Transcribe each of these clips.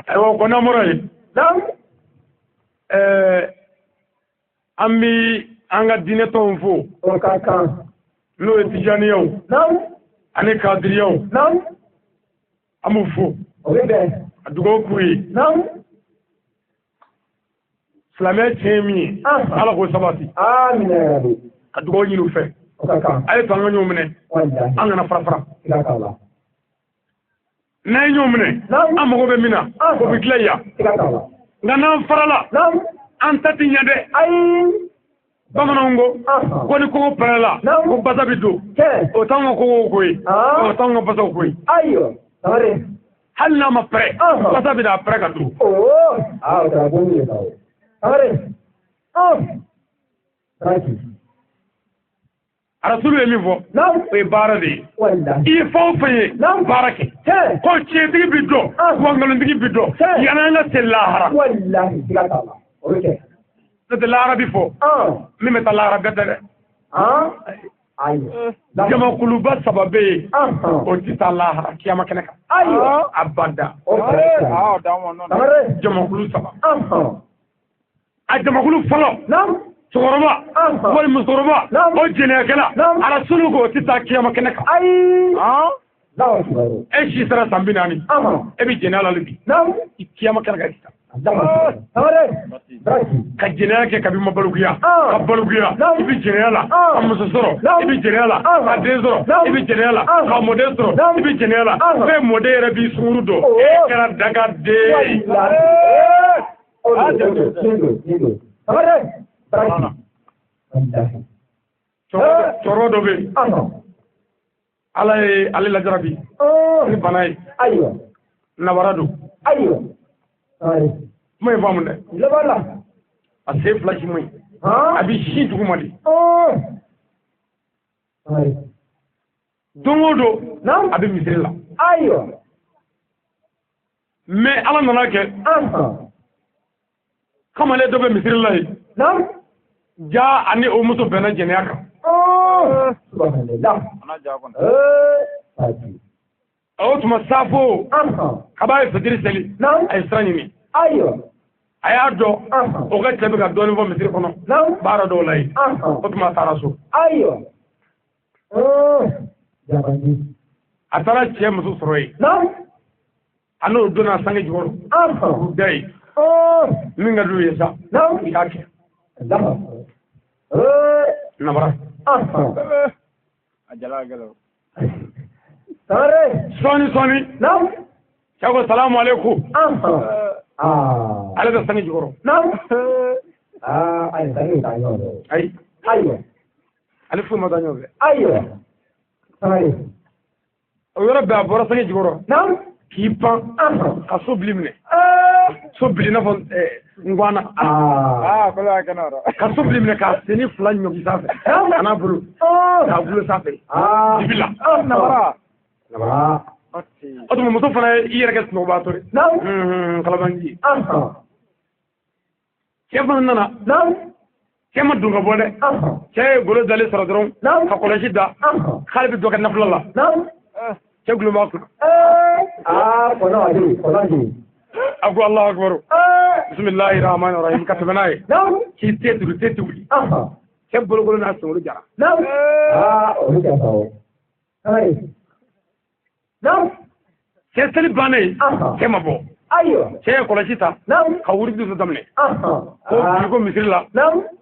ayo ko na moray nam ambi anga dine ton fo o ka kan no etijaniyo nam ani kadriyo nam amu fo o be adugo kuyi nam Islamé chemi ala ko sabati amin ya rabbi adugo nyilu fe o ka kan ay to nga nyomne wallahi anga na fara ila ka Allah na nyomne nam amago be mina ko bitlaya ila ka Allah ngana farala nam antati nyade ay bamanango ko ni ko parala ko bazabido o tango ko koyi o tango bazo koyi ayo tare halna ma pre bazabida pre ka du oh ta bonne ta tare raki rasulu yemi fo nam e barade wallahi il faut payer barake ko chedigi bido ko ngalondigi bido yana nga telahara wallahi ila ka Allah okay de l'arabi fo mi meta l'arabi de ayo jama kuluba sababe o tita lahara kiyama keneka ayo abada jama kulu saba a jama kulu falo nam sogoroba wal musoroba o jenekela ala sulu ko tita kiyama keneka ay lawa sibaro e shi sara sambinani e bi jenala libi nam kiyama keneka tita ka jinaya ke kabi mabalugiya ka balugiya ibi jinayala ka musosoro ibi jinayala ka dezoro ibi jinayala ka modesoro ibi jinayala fe modere bi surudo e kera daga de choro do be ala la jarabi ni banay ayo nabarado ayo mai famu ne labala a sai flash mai abi shi dugumali dongodo abi misrila ayo me ala nana ke kama le dobe misrila yi nam ja ani o muso bena jenya ka subhanallah ana ja kon o tuma safo kaba e fediri seli ay strani ni ayo aya do o ga tebe ga do ni fo misiri kono bara do lay o tuma taraso ayo jabani atara che musu soroy ano do na sangi joro dai minga do yesa yake nabara ajala galo tare soni chago salamu alaikum ala da sangi joro ay sangi tayo ay ayo alifu madanyo be ayo tare o yoro ba bora sangi joro ki pan ka so blimne so blina fon ngwana ko la kanara ka so blimne ka seni flan nyogi safe ana bulu ka bulu safe dibila nabara oto mo to fana yere gas no batore kala bangi kema nana kema dunga bode ke golo dale saradron ka kolaji da khalbi do kan naflala ke golo ma ko kono agu allah akbar bismillahir rahmanir rahim katbanaay ki tetu ke golo na so jara o ni ka taw ay ke sali bane ke mabo ayo ke kolajita ka wuri du damne ko ko misrila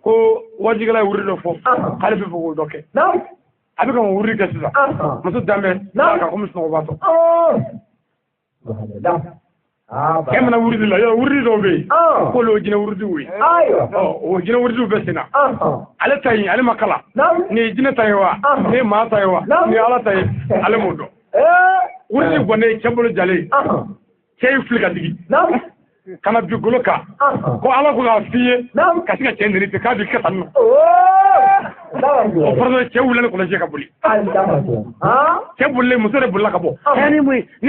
ko wajigala wuri do fo khalifa fo doke abi ko wuri ka sisa musu dambe ka ko musu ko bato kemna wuri la yo wuri do be ko lo jina wuri du wi ayo o jina wuri du be sina ala tay ala makala ni jina taywa ni ma taywa ni ala tay ala mudo wuri gone chambolo jale kay flika digi kana bi goloka ko ala ko ga fiye ka siga chendri te ka bi katan o fardo che wulen ko la je ka buli che bulle musere bulla ka bo ni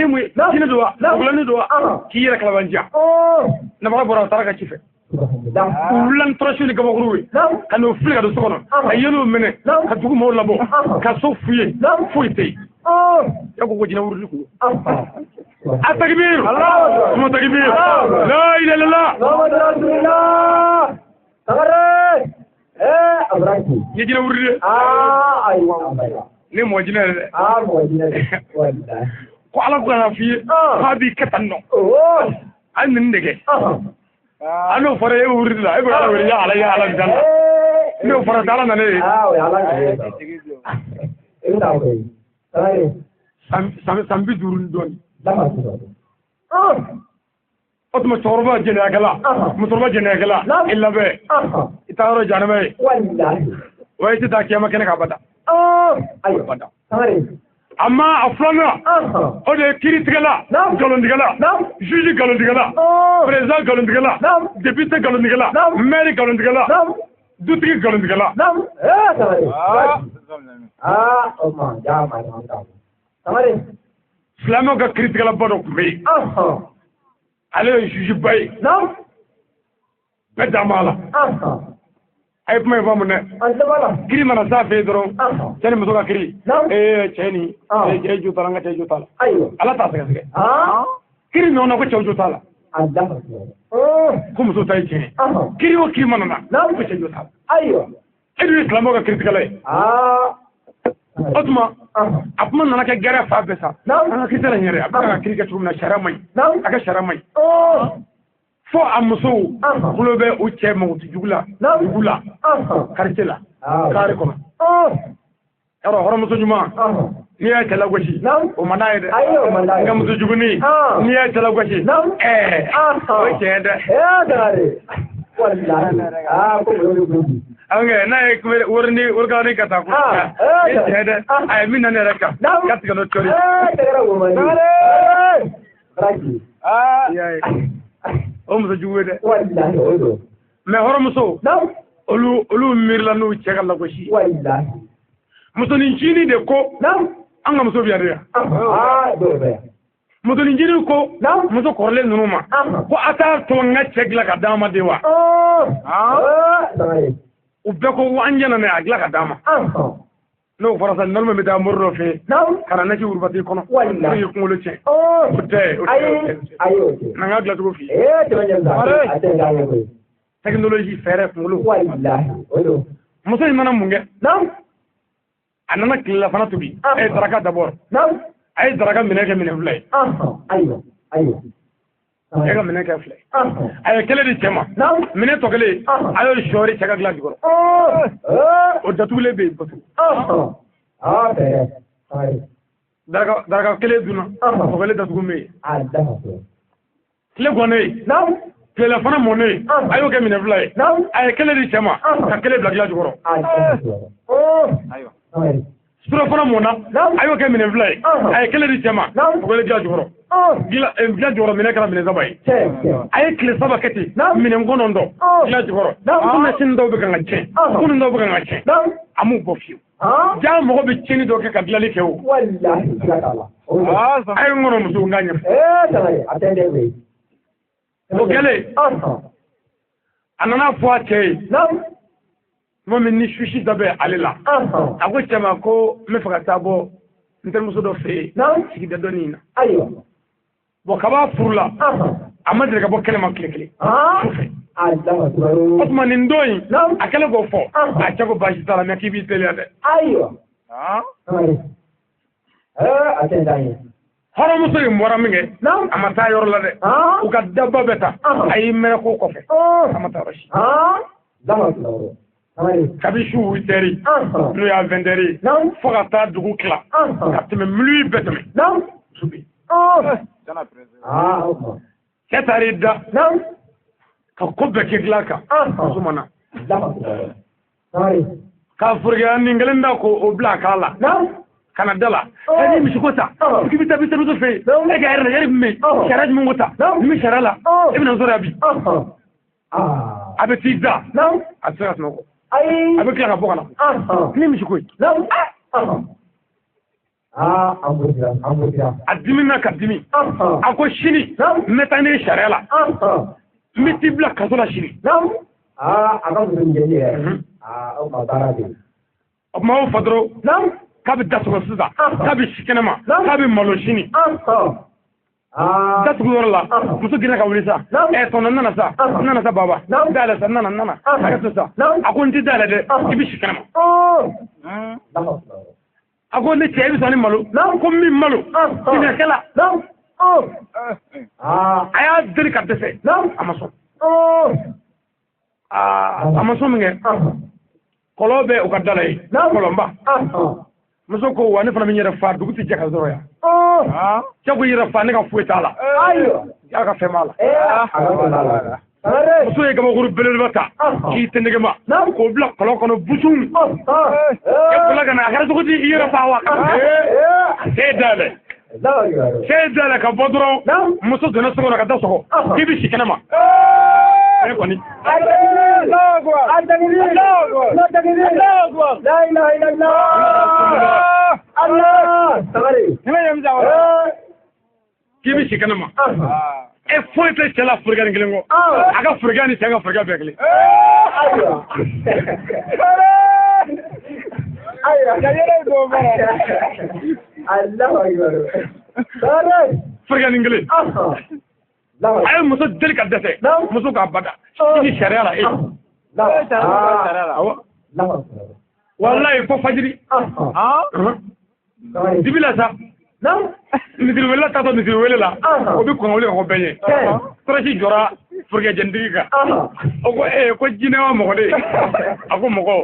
muy kina do wala ni do ki yera kala banja na ba bora taraka chife wulen trashuli ka bogruwi kanu flika do sokono ayelo mene ka dugu mo labo ka so fuye fuite ya ko jina wuri ko التكبير ثم تكبير لا إله إلا الله محمد رسول الله تغرق أبراكي يجينا ورد أيوة ليه موجنا موجودة والله ko ala ko na fi ha bi katanno an nin dege ano fara e wuri la e ba wuri ya ala dan no fara dala na ne ya ala e da ko sambi durun don dama otuma chorba jene agala mutorba jene agala illa be itaro janame wallahi wai ta kiyama kana ka bada ayo bada amma aflana o de kiri tigala galon digala juge galon digala président galon digala député galon digala maire galon digala dutigi galon digala o ma ja ma ta tamare flamo ga kiri tigala bodo be ale juge bay bedamala ay kuma fa mun ne kiri mana sa fe doron tani muso ka kiri cheni je ju taranga je ju tala ala ta sega kiri no na ko che ju tala ko muso tay cheni kiri o kiri mana na ko che ju tala edu islamo ka kiri tikale otuma apuma nana ke gere fa besa ana kitala nyere abaka kiri ka tumna sharamai aka sharamai fo amuso kulo be o che mo jugula quartier la kare ko ero horo muso juma ni ya tala goshi o manaide ngam muso juguni ni ya tala goshi o che de dare wallahi ko ange na ek worni organi kata ko che de ay min na reka kat ga no tori dara wo mani raki o muso juwede wallahi odo me horo muso olu mirla no chegal la ko shi wallahi muso ni chini de ko anga muso biya de do be muso ni jini ko muso korle nunuma ko ata to nga chegla ka dama de wa u be ko wanjana ne agla ka dama no farasa nalma mi da morro fe kana na ci urbati kono wallahi ko lo che ayo na nga gla to fi to nyanda atenga ko technology fere ngulu wallahi odo muso imana munge anana kila fana tubi daraka d'abord ay daraka mineke mine flay ayo ega mineke flay ay kele di tema mine to kele ayo shori chaga gla digoro o datule be botu daraka kele duna to kele datugume kele gone téléphone monnaie ayo ke mine flay ay kele di tema ka kele blagla digoro téléphone mona ayo ke mine flay ay kele di tema ko kele gla digoro gila joro mine kala mine zabay ay kele saba keti mine ngonondo gila digoro kuna sindo be kan ngache kuna ndo be kan ngache amu bofiu ja mo be chini do ke ka gila li few wallahi sakala ay ngono musu nganya tare atende we o kele anana fo ate mo min ni shushi dabe alila ako chama ko me faga tabo ntel muso do fe sigi da donina ayo bo kaba furla amadre ka bo kele ma kele Osman Ndoyi akele go fo achago bashi tala me kibi tele de ayo atendai horo muso mbora minge amata yor la de uka dabba beta ay mere ko ko fe amata rashi dama tawro kabishu witeri no ya venderi foga ta dugu kla katme mlui betme subi ketari da ka kobbe ke glaka sumana ka furga ningalenda ko o blaka la kana dala ani mi shikota kibita bita no fe e ga era yari me sharaj mun wata mi sharala ibn zurabi abe tizda asira no abe kla ka bokana ni mi shikoi ambuja adimina kadimi ako shini metane sharala mitibla kazola shini aka mujeli o mabarabi o ma o fadro kabi dasogo siza kabi shikenema kabi maloshini da tugu yɔrɔ la muso gina ka wuli sa tɔnɔ nana sa nana sa baba dala sa nana a ka sa a ko n tɛ dala dɛ I bɛ si kɛnɛma a ko ne cɛ I bɛ sɔn ni malo ko min malo sinakɛla a y'a deli ka dɛsɛ a ma sɔn a ma sɔn min kɛ kɔlɔ bɛ u ka dala ye kɔlɔnba muso ko wa ne fana bɛ n yɛrɛ fa dugu tɛ jɛ ka sɔrɔ yan cɛ ko yɛrɛ fa ne ka foyi t'a la y'a ka fɛn b'a la muso ye kabakuru belebeleba ta k'i tɛnɛgɛma k'o bila kɔlɔn kɔnɔ busun e kola ka na a kɛra cogo di I yɛrɛ fa wa se dayɛlɛ ka bɔ dɔrɔn muso donna so kɔnɔ ka da sɔgɔ k'i bɛ si kɛnɛma e kɔni k'i bɛ si kɛnɛma e foyi tɛ cɛ la furigan kelen kɔ a ka furigan ni cɛ ka furigan bɛɛ kelen furigan kelen a ye muso deli ka dɛsɛ muso k'a bada I ni sariya la wallahi fo fajiri dibi la sa misiri wele tatɔ misiri wele la o bɛ kɔn wele ka ko bɛɛ ye kɔrɔsi jɔra furukɛ jɛntigi kan o ko ko jinɛ wa mɔgɔ de a ko mɔgɔ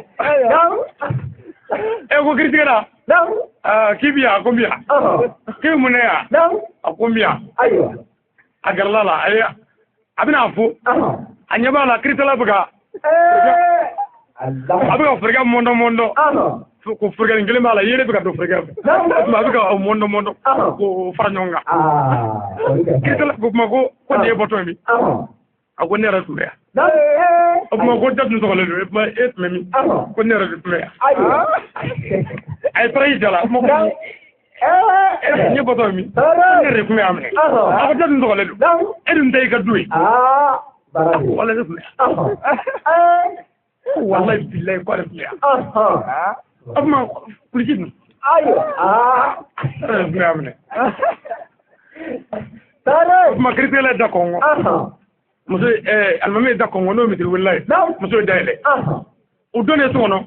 ko kiritigɛra k'i bi yan a ko n bi yan k'i mun ne yan a ko n bi yan a gɛrɛla la a bɛna fo a ɲɛ b'a la kiritala bɛ ka a bɛ ka furukɛ mɔndɔ ko furukɛ kelen b'a la yere bɛ ka don furukɛ fɛ a bɛ ka mɔndɔ ko fara ɲɔgɔn kan kiritala ko kuma ko nin ye bɔtɔ min a ko ne yɛrɛ tun bɛ yan o kuma ko datu tɔgɔlen don e tun bɛ min ko ne yɛrɛ tun bɛ yan a ye taara I jala ne bɔtɔ min ne yɛrɛ tun bɛ yan minɛ a ko datu tɔgɔlen don e dun tɛ I ka du ye wala ne tun bɛ yan wallahi billahi ko ale tun bɛ yan o kuma kulisi dun tun bɛ yan minɛ o kuma kiritigɛla da kɔngɔ muso alimami da kɔngɔ n'o misiri wulila ye muso ye dayɛlɛ o don ne so kɔnɔ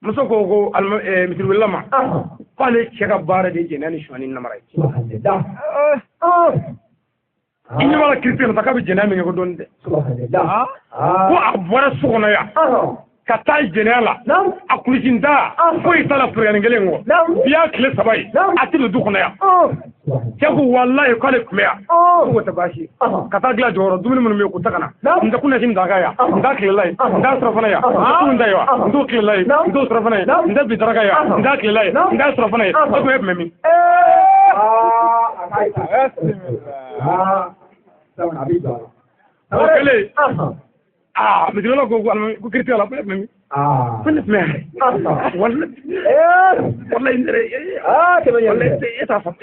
muso ko misiri wulila ma k'ale cɛ ka baara de jɛnɛ ni suɲɛni namara ye I ɲɛ b'a la kiiritigɛla k'a bɛ jɛnɛya min kɛ ko dɔɔnin tɛ ko a bɔra so kɔnɔ yan ka taa jɛnɛya la a kulisi da foyi t'a la furuyani kelen kɔ bi y'a tile 3 ye a tɛ don du kɔnɔ yan cɛ ko walayi k'ale tun bɛ yan ko tɛ baasi ye ka taa dilan jɔyɔrɔ dumuni minnu bɛ yen k'u ta ka na n tɛ kunɛsi n daga yan n t'a tilela ye n t'a surafana yan n t'u ta ye wa n t'u tilela ye n t'u surafana ye n tɛ bi daraka yan n t'a tilela ye n t'a surafana ye o tun ye tun bɛ min o kɛlen misiriwela ko kiiritigɛla ko ne tun bɛ min ko ne tun bɛ yan wallahi e t'a faamu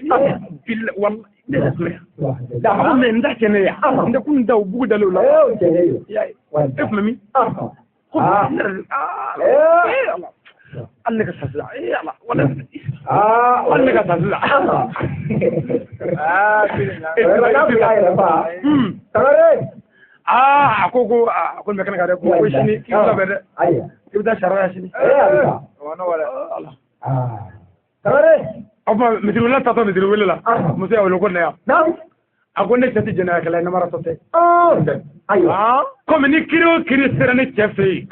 wallahi ne tun bɛ yan a ko mais n t'a kɛ ne yan n tɛ kun da o bugu dalen o la e tun bɛ min ko ne yɛrɛ hali ne ka sa sisan ala hali ne ka sa sisan a ko n bɛ kɛnɛ kan dɛ ko sini k'i bɛ labɛn dɛ i bɛ taa sariya sini o tuma misiri wele tatɔ misiri wele la muso y'a wele ko ne yan a ko ne cɛ tɛ jɛnɛyakɛla ye namaratɔ tɛ komi ni kiri o kiri sera ne cɛ fɛ yen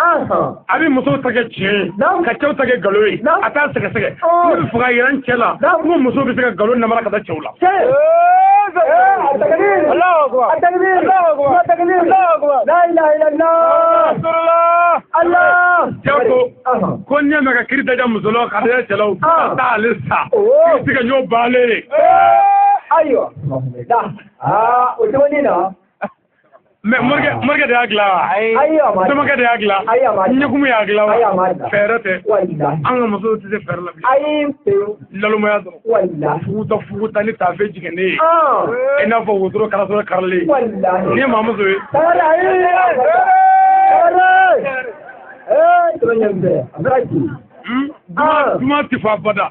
a bɛ musow ta kɛ tiɲɛ ye ka cɛw ta kɛ nkalon ye a t'a sɛgɛsɛgɛ ne bɛ fɛ ka yira n cɛ la ko musow bɛ se ka nkalon namara ka taa cɛw la cɛ ko n'i y'a mɛn ka kiri daja muso la ka da cɛ la ka taa ale sa k'i tɛ ka ɲɔ baale ayiwa o tɛmɛnen na mais morikɛ de y'a dilan wa dɔmɔkɛ de y'a dilan ɲɛkumu y'a dilan wa fɛɛrɛ tɛ an ka musow tɛ se fɛɛrɛ la bi lalumaya dɔrɔn fuguta ni taafe jigɛnnen ye i n'a fɔ wotoro karasɔrɔ karilen ni ye maamuso ye duman ti fɔ abada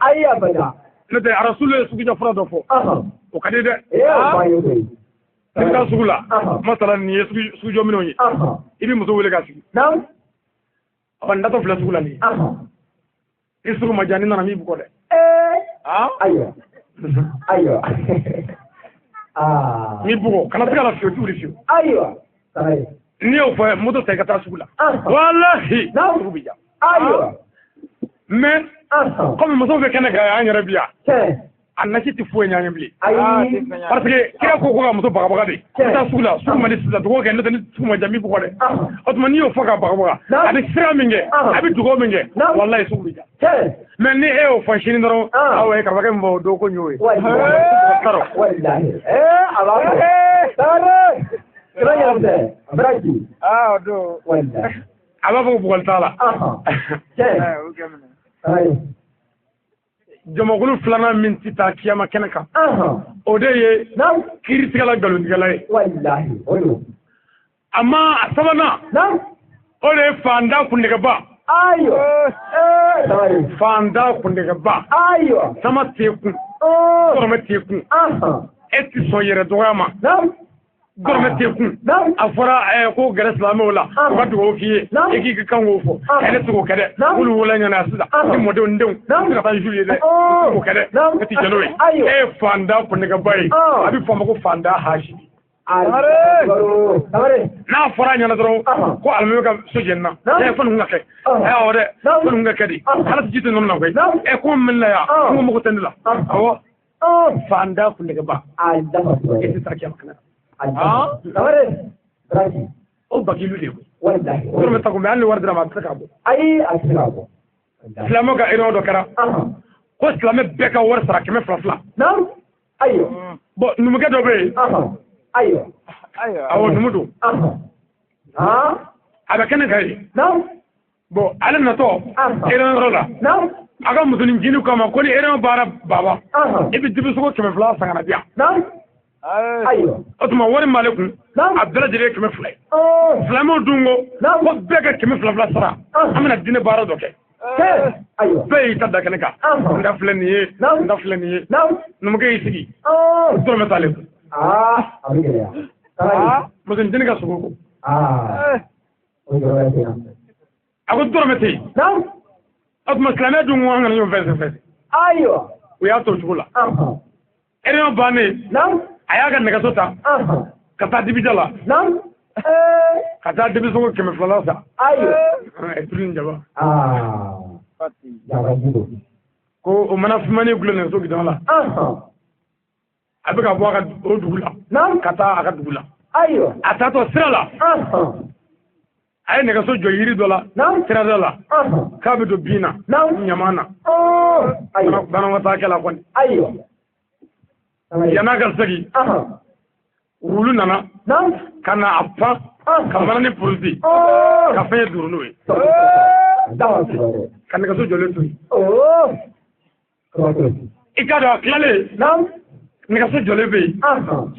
n'o tɛ arasulu ye sugujɛ fura dɔ fɔ o ka di dɛ i bɛ taa sugu la masala nin ye sugujɔ minɛnw ye i bɛ muso wele ka sigi ɔ n datɔ filɛ sugu la nin ye i sugu ma diya ni nana min bugɔ dɛ ayiwa n'i bugɔ kana se ka la fiyewu tuuri fiyewu n'i y'o fɔ moto ta i ka taa sugu la walahi sugu bɛ ja mais comme muso bɛ kɛnɛ kan an yɛrɛ bi yan a nasi tɛ foyi ɲaŋɛ bilen parce que kira ko ka muso bagabaga de i bɛ taa sugu la sugu man di sisan dugawu kɛ n'o tɛ ni sugu ma ja min bugɔ dɛ o tuma n'i y'o fɔ ka bagabaga a bɛ sira min kɛ a bɛ dugawu min kɛ walahi sugu bɛ ja mais ni e y'o fɔ sini dɔrɔn awɔ ye karamɔgɔkɛ min fɔ o don ko n y'o ye a b'a fɔ ko bugɔli t'a la jamakulu filanan min tɛ taa kiyama kɛnɛ kan o de ye kiiritigɛla nkalontigɛla ye amma a sabanan o de ye fanda kundɛgɛba fanda kundɛgɛba sama tɛ kun dɔrɔmɛ tɛ kun e tɛ sɔn yɛrɛ dɔgɔya ma dɔrɔmɛ tɛ kun a fɔra ko gɛrɛ silamɛw la u ka dugawu k'i ye i k'i ka kan k'o fɔ ne tɛ k'o kɛ dɛ k'olu wolo ɲɛna sisan ni mɔdenw denw tɛ ka taa juru ye dɛ k'o kɛ dɛ ne tɛ jɛn n'o ye e ye fanda kundɛgɛba ye a bɛ fɔ a ma ko fanda hashimi n'a fɔra a ɲɛna dɔrɔn ko alimami ka so jɛnina fɔ nin ka kɛ awɔ dɛ fɔ nin ka kɛ de ala tɛ ji tɛ nɔnɔ na koyi ko min na yan ko mago tɛ ne la awɔ fanda kundɛgɛba e tɛ taa kiyama kɛnɛ o bakilu de koyi dɔrɔmɛ ta kun bɛ hali ni wari dira ma a tɛ se k'a bɔ silamɛ ka erreur dɔ kɛra ko silamɛ bɛɛ ka wari sara 200 bon numukɛ dɔ bɛ yen awɔ numu don a bɛ kɛnɛ kan ye bon ale natɔ erreur yɔrɔ la a ka musonin ncinin k'a ma ko ni erreur baara baba i bɛ dibisogo 200 san ka na di yan o tuma wari m'ale kun a bɛɛ lajɛlen ye 200 ye silamɛw dun ko bɛɛ ka 200 sara an bɛna diinɛ baara dɔ kɛ bɛɛ y'i ta da kɛnɛ kan n da filɛ nin ye n da filɛ nin ye numukɛ y'i sigi dɔrɔmɛ t'ale kun musonin ncinin ka sogo ko a ko dɔrɔmɛ tɛ yen o tuma silamɛ dun ko an kana ɲɔgɔn fɛsɛ u y'a to o cogo la erreur bannen a y'a ka nɛgɛso ta ka taa dibija la ka taa dibisogo 200 san tulu jaba ko o mana fimani gulo nɛgɛso gidɔn la a bɛ ka bɔ a ka o dugu la ka taa a ka dugu la a taatɔ sira la a ye nɛgɛso jɔ yiri dɔ la sira dɔ la k'a bɛ don bin na ɲama na banakɔtaakɛ la kɔni yana ka segin wulu nana ka na a pan ka mana ni purusi ka fɛn ye duuru n'o ye ka nɛgɛso jɔlen to yen i ka dɔn a tilalen nɛgɛso jɔlen bɛ yen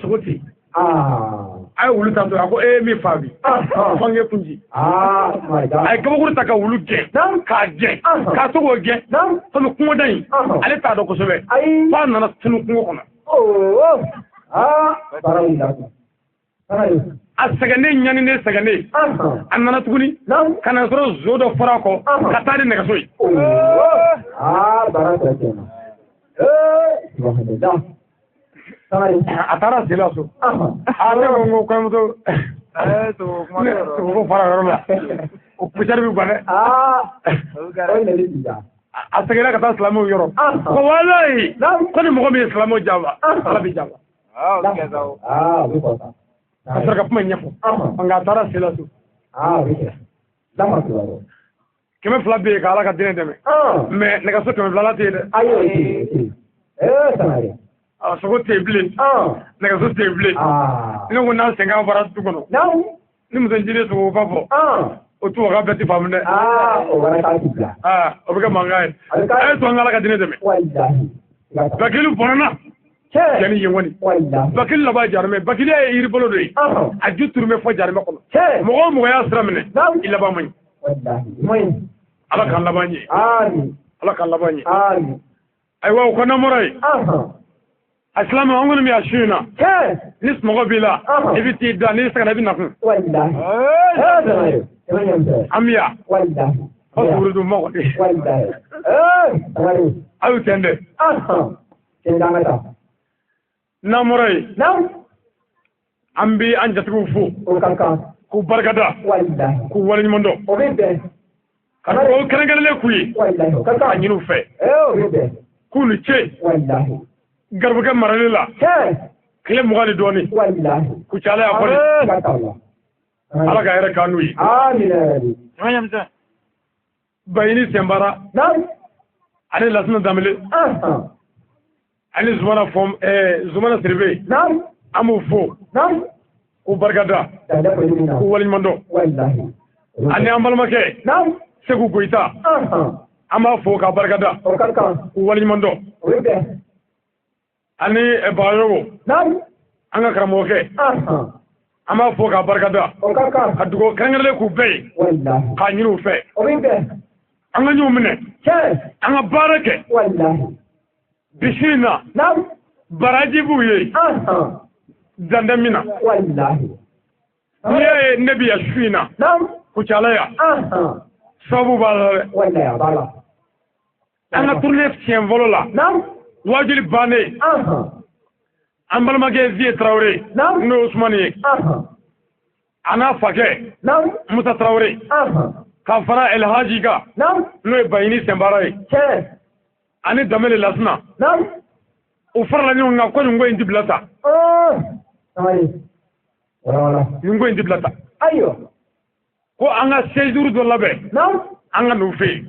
sogo tɛ yen a ye wulu ta to a ko min fa bi fange kunji a ye kabakuru ta ka wulu gɛn k'a gɛn k'a to k'o gɛn sanu kungoda in ale t'a dɔn kosɛbɛ f'a nana tunu kungo kɔnɔ a sɛgɛnnen ɲaninen sɛgɛnnen a nana tuguni ka na sɔrɔ zo dɔ fara a kɔ ka taa ni nɛgɛso ye a taara sela so ne ko kɔɲɔmuso sogo fara yɔrɔ la o pusɛri bɛ gan dɛ a seginna ka taa silamɛw yɔrɔ ko walayi ko ni mɔgɔ min ye silamɛw janfa ala bɛ janfa a sɔrɔ ka kuma ɲɛfɔ nka a taara sela so 200 bɛ yen ka ala ka diinɛ dɛmɛ mais nɛgɛso 200 tɛ yen dɛ sogo tɛ yen bilen nɛgɛso tɛ yen bilen ne ko n'an sɛgɛn fara du kɔnɔ ni muso ncinin sogo ba fɔ o tubabu bɛɛ tɛ faamu dɛ o bɛ kɛ mankan ye a ye to an ka ala ka diinɛ dɛmɛ bakili bɔnna yanni yen kɔni bakili laban jarimɛ bakili ye yiri bolo dɔ ye a ju turu bɛ fɔ jarimɛ kɔnɔ mɔgɔ o mɔgɔ y'a sira minɛ i laban man ɲi ala k'an laban ɲɛ ala k'an laban ɲɛ ayiwa o kɔnɔmɔrɔ ye Aslamu an gunu mi ashuna. Ni smogo bila. Ibiti da ni saka nabi nakun. Wallahi. Amiya. Wallahi. Osuru mo de. Wallahi. Ayu tende. Tenda mata. Namurai. Nam. Ambi anjatu fu. O kanka. Ku barkada. Wallahi. Ku wali mondo. O bebe. Kana ko kanangale kuyi. Wallahi. Kanka. Anyinu fe. O bebe. Ku lu che. Wallahi. Garbuga maralila. Kile mugani doni. Wallahi. Ku chala ya fali. Ala ka yere kanu yi. Amin. Ayamza. Bayini sembara. Nam. Ani lasna damile. Ani zumana sirbe. Nam. Amu fo. Nam. Ku barkada. Ku wali mondo. Wallahi. Ani ambalma ke. Nam. Segu goita. Ama fo ka barkada. O kanka. Ku wali mondo. O bebe. Ani bayo. Nam. Anga karamo ke. Ama fo ka barkada. O kanka. Adugo kanangale ku bay. Wallahi. Ka nyinu fe. O bebe. Anga nyumne. Anga barake. Wallahi. Bishina. Nam. Baraji buye. Zandamina. Wallahi. Niye nebi ya shina. Nam. Kuchala ya. Sabu bala. Wallahi bala. Anga tourne tien volola. Nam. Wajili bane. Ambalma ke zie Traoré. Nam. No Ousmane. Ana fake. Nam. Musa Traoré. Kafara El Haji ka. Nam. No bayini sembara yi. Ani damele lasna. Nam. O farla ni nga ko ngo indi blata. Ai. Wala. Ngo indi blata. Ayo. Ko anga 16 jours do labe. Nam. Anga no fe.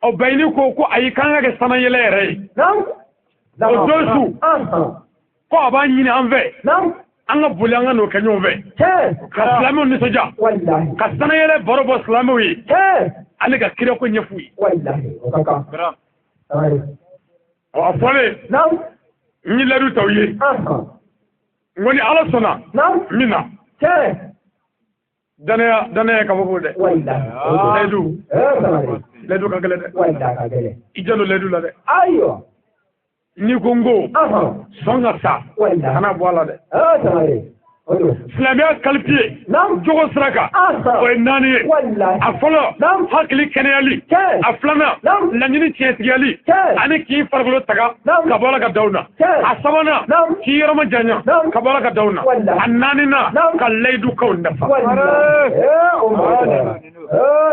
O bayini ko ayi kanga ke sana yele re. Nam. O dosu. Ko aba nyini anve. Nam. Anga buli anga no kanyo ve. Ka islamu ni soja. Wallahi. Ka sana yele borobo islamu wi. Ani ka kire ko nyefu. Wallahi. O kaka. Bra. Ai. O afole. Nam. Ni ledu tawye. Ngoni ala sona. Nam. Mina. Dana ka bobo de. Wallahi. Ledu. Ledu ka gele de. Wallahi ka gele. Ijalo ledu la de. Ayo. Ni Congo. Songa sa. Wallahi. Kana boala de. Tamare. Odo. Islamia kalpie. Nam. Jogo sraka. O nani. Wallahi. Afolo. Nam. Hakli kenali. Aflana. Nam. Langini tietigali. Ani ki fargolo taga. Nam. Kabola ka dauna. Asabana. Nam. Ki yoroma janya. Nam. Kabola ka dauna. Annani na. Nam. Kalleidu kaunda fa. Wallahi.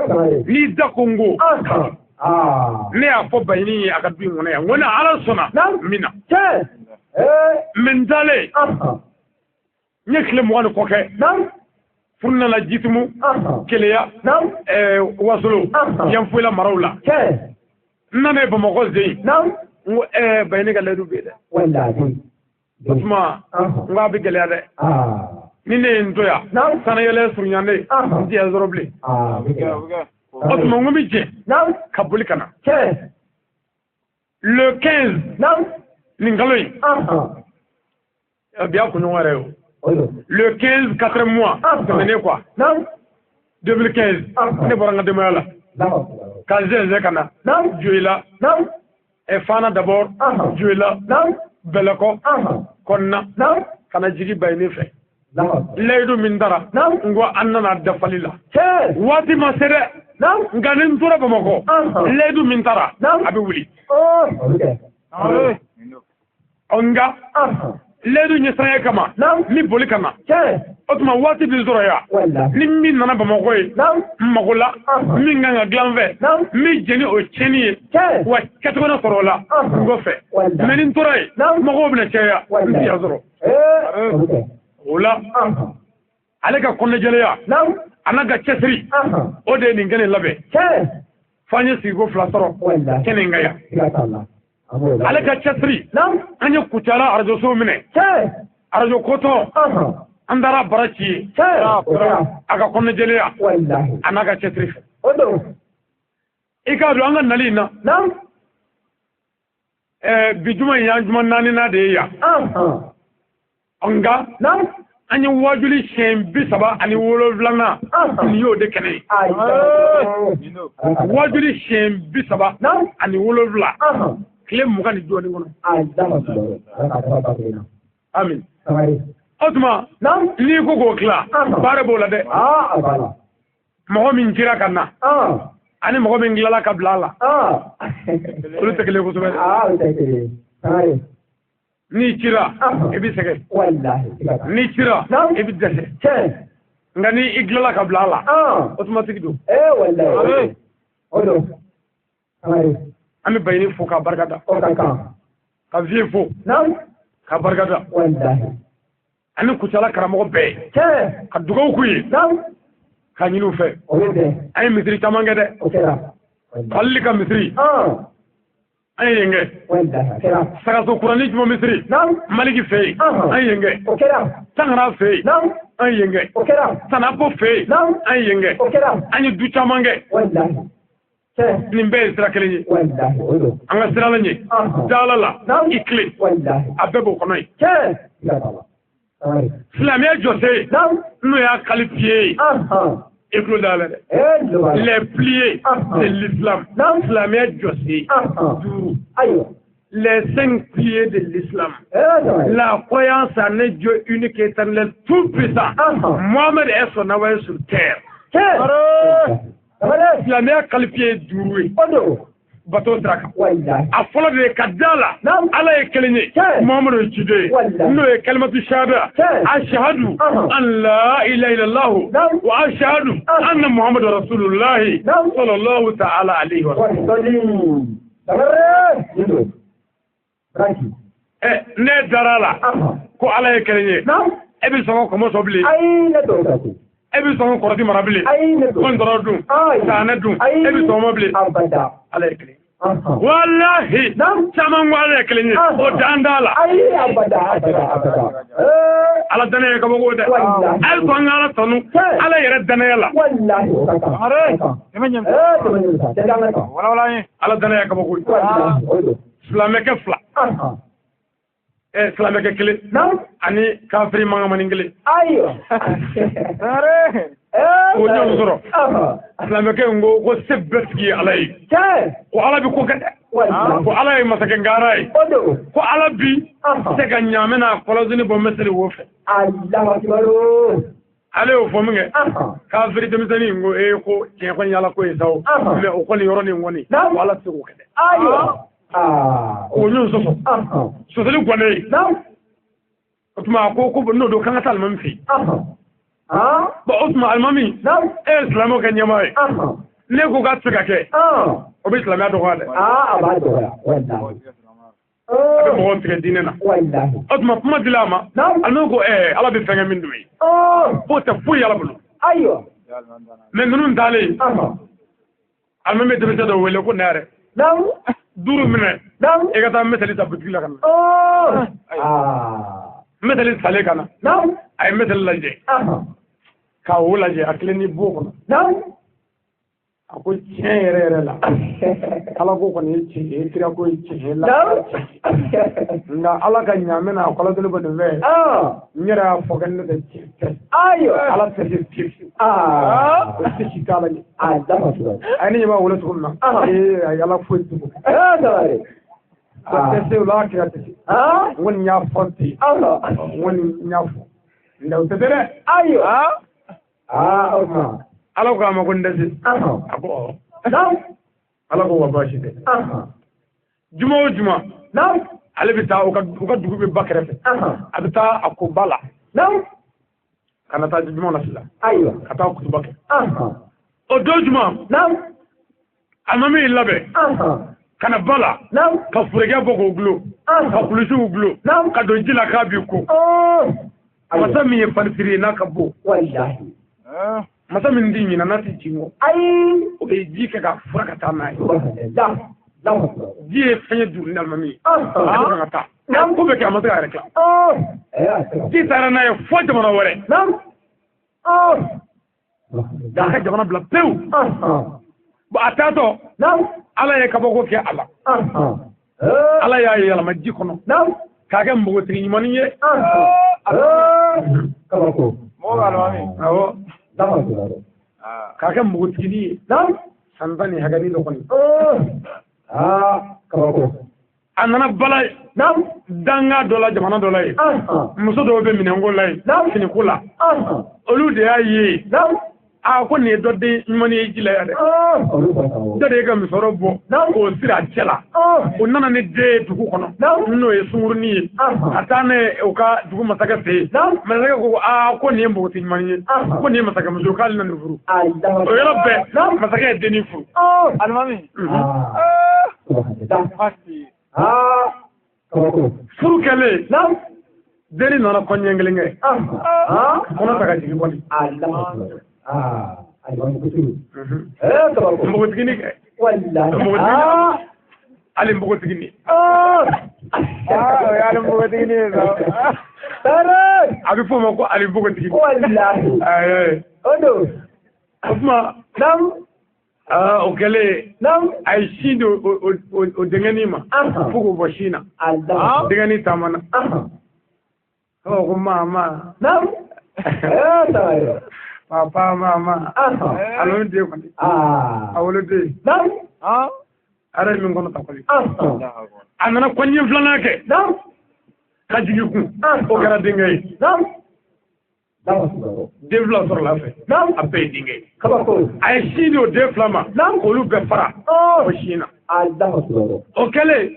Tamare. Ni da Congo. Ne a fo bayini aka bi ngone ya ngona ala sona mina mentale nye kile mo wani koke funna la jitumu keleya wasolo yan fuila marawla nane ba mo goze ngo bayini ga ledu be de wallahi tuma nga bi gele de ni ne ndoya sana yele surnyande ndi azoroble Otuma ngumi je. Kabuli kana. Le 15. Ningaloy. Bien qu'on y reo. Le 15 4 mois. C'est quoi? 2015. Ne boranga de moya la. Kaze kana. Dieu est là. Et Fana d'abord. Dieu est là. Belako. Konna. Kana jigi bayni fe. Leidu mindara. Ngo annana dafalila. Wati masere. Nganin tura Bamako. Ledu mintara. Abi wuli. Onga. Ledu nyesaya kama. Ni boli kama. Otuma wati bizoro ya. Ni min nana Bamako ye. Magola. Min nganga glanve. Mi jeni o cheni. Wa katona sorola. Ngofe. Menin tura ye. Mago bina cheya. Ndi azoro. Ola. Aleka konne jeleya. Anaga chesri. Ode ni ngene labe. Fanye sigo flasoro. Kene ngaya. Aleka chesri. Anya kutala arjo so mine. Arjo koto. Andara barachi. Aga konne jeleya. Anaga chesri. Odo. Ika do anga nalina. Bijuma ya juma nani na de ya. Anga. Ani wajuli shembi saba ani wololana ni yo de kene wajuli shembi saba ani wololala kile mugan ni dɔɔnin kɔnɔ dama sɔrɔ ala ka taga bato na amin samari o tuma n'i ko k'o tila baara b'o la dɛ a b'a la mɔgɔ min cira ka na ani mɔgɔ min tilala ka bila a la olu tɛ kelen kosɛbɛ olu tɛ kelen samari n'i cira i bɛ sɛgɛn walahi n'i cira i bɛ dɛsɛ nka ni i tilala ka bila a la automatique don wallahi o don samari an bɛ Bayini fo k'a barikada o ka kan ka Vieux fo k'a barikada wallahi ani Kucala karamɔgɔ bɛɛ ka dugawu k'u ye ka ɲini u fɛ o bɛ bɛn an ye misiri caman kɛ dɛ o kɛra Falili ka misiri an ye yen kɛ wallahi a kɛra Sagaso Kurani Juma misiri Maliki fɛ yen an ye yen kɛ o kɛra Tangara fɛ yen an ye yen kɛ o kɛra Sanapo fɛ yen an ye yen kɛ o kɛra an ye du caman kɛ wallahi nin bɛɛ ye sira kelen ye wallahi o don an ka sira la ɲɛ dala la i tilen wallahi a bɛɛ b'o kɔnɔ ye samari silamɛya jɔsen n'o y'a qualifié ye i tulo da la dɛ les piliers de l'islam silamɛya jɔsen duuru les 5 piliers de l'islam la croyance en un Dieu unique et éternel tout puissant Mohamed est son envoyé sur terre silamɛya qualifié ye duuru ye bato sira kan a fɔlɔ de ye ka da la ala ye kelen ye Muhamadu ye ciden ye n'o ye kalimatu shahada ashhadu an la ilaha illallah wa ashhadu anna Muhammadu rasulullahi sallallahu ta'ala alayhi wa sallam ne dara la ko ala ye kelen ye e bɛ sɔn ka kɔmɔ bilen e bɛ sɔn ka kɔrɔti mara bilen ko n tɔrɔ dun saanɛ dun e bɛ sɔn ma bilen ala ye kelen wallahi caman ko ala ye kelen ye o dan t'a la ala danaya ye kabako dɛ hali ko an ka ala tanu ala yɛrɛ danaya la ala danaya ye kabako silamɛkɛ fila silamɛkɛ kelen ani kafiri mangamani kelen o ɲɔgɔn sɔrɔ silamɛkɛ in ko se bɛɛ sigi ye ala ye ko ala bi ko kɛ dɛ ko ala ye masakɛ ngara ye ko ala bi se ka ɲaamɛ n'a kɔlɔsini bɔ misiri wo fɛ ale y'o fɔ min kɛ kafiri denmisɛnnin in ko ko tiɲɛ kɔni ala ko ye sa o mɛ o kɔni yɔrɔ nin kɔni ko ala tɛ se k'o kɛ dɛ o ɲɔgɔn sɔsɔ sɔsɔli gɔnɛ ye o tuma ko n'o don kan ka taa alimami fɛ yen bon o tuma alimami e ye silamɛw kɛ ɲɛmaa ye ne ko k'a tɛ se ka kɛ o bɛ silamɛya dɔgɔya dɛ a bɛ mɔgɔw tigɛ diinɛ na o tuma kuma dila a ma alimami ko ala bɛ fɛn kɛ min don ye k'o tɛ foyi ala bolo mɛ ninnu taalen alimami bɛ denmisɛn dɔ wele ko ne yɛrɛ duuru minɛ e ka taa mɛtɛli ta butigi la ka na mɛtɛli salen ka na a ye mɛtɛli lajɛ k'a o lajɛ a kelen ni bon kɔnɔ a ko tiɲɛ yɛrɛ yɛrɛ la ala ko kɔni ye tiɲɛ ye kira ko ye tiɲɛ la nka ala ka ɲaamɛ n'a kɔlɔsili bɔ nin fɛ n yɛrɛ y'a fɔ kɛ ne tɛ tiɲɛ tɛ ala tɛ se fiyewu o tɛ si t'a la ɲɛ a ye ne ɲɛ b'a wele cogo min na a ye ala foyi tugu o tɛ se o la kira tɛ se n kɔni y'a fɔ ten n kɔni y'a fɔ nka o tɛ se dɛ o tuma ala ko a ma ko n dɛsɛ a ko ala ko wa baasi tɛ juma o juma ale bɛ taa u ka dugu bɛ ba kɛrɛfɛ a bɛ taa a ko ba la ka na taa juma na sisan ka taa kutuba kɛ o don juma alimami y'i labɛn ka na ba la ka furekɛ bɔ k'o gulo ka kulusiw gulo ka don ji la k'a b'i ko masa min ye fanisiri ye n'a ka bon masa min di ɲina n'a tɛ ji ŋɔ o bɛ ji kɛ ka fura ka taa n'a ye ji ye fɛn ye duuru ni alimami ye a kan ka taa ko bɛ kɛ a ma se k'a yɛrɛ tila ji taara n'a ye fo jamana wɛrɛ k'a ka jamana bila pewu bon a taatɔ ala ye kabako kɛ a la ala y'a yɛlɛma ji kɔnɔ k'a kɛ npogotigi ɲumanin ye kabako awɔ k'a kɛ npogotigi ye san 10 ni hakɛnin dɔ kɔni kabako a nana bala danga dɔ la jamana dɔ la ye muso dɔw bɛ minɛnko la ye finiko la olu de y'a ye a ko nin ye dɔ den ɲuman ye ji la yan dɛ dɔ de ye ka musɔrɔ bɔ k'o siri a cɛ la o nana ni den ye dugu kɔnɔ n'o ye sunkurunin ye ka taa ne u ka dugu masakɛ fɛ yen masakɛ ko ko nin ye npogotigi ɲuman ye ko nin ye masakɛmuso k'ale na nin furu o yɔrɔ bɛɛ masakɛ ye dennin furu alimami furu kɛlen dennin nana kɔɲɛ kelen kɛ kɔnɔ ta ka jigin kɔni npogotigini kɛ ali npogotigini ali npogotigini a bɛ f'o ma ko ali npogotigini o tuma o kɛlen a ye sin di o denkɛnin ma fo k'o bɔ sin na denkɛnin taamana ko mama papa mama alo de kɔni awolo de ara min kɔnɔ ta kɔni a nana kɔɲɛ filanan kɛ ka jigin kun o kɛra denkɛ ye den fila sɔrɔla fɛ a bɛɛ ye denkɛ ye a ye sin di o den fila ma k'olu bɛɛ fara o sin na o kɛlen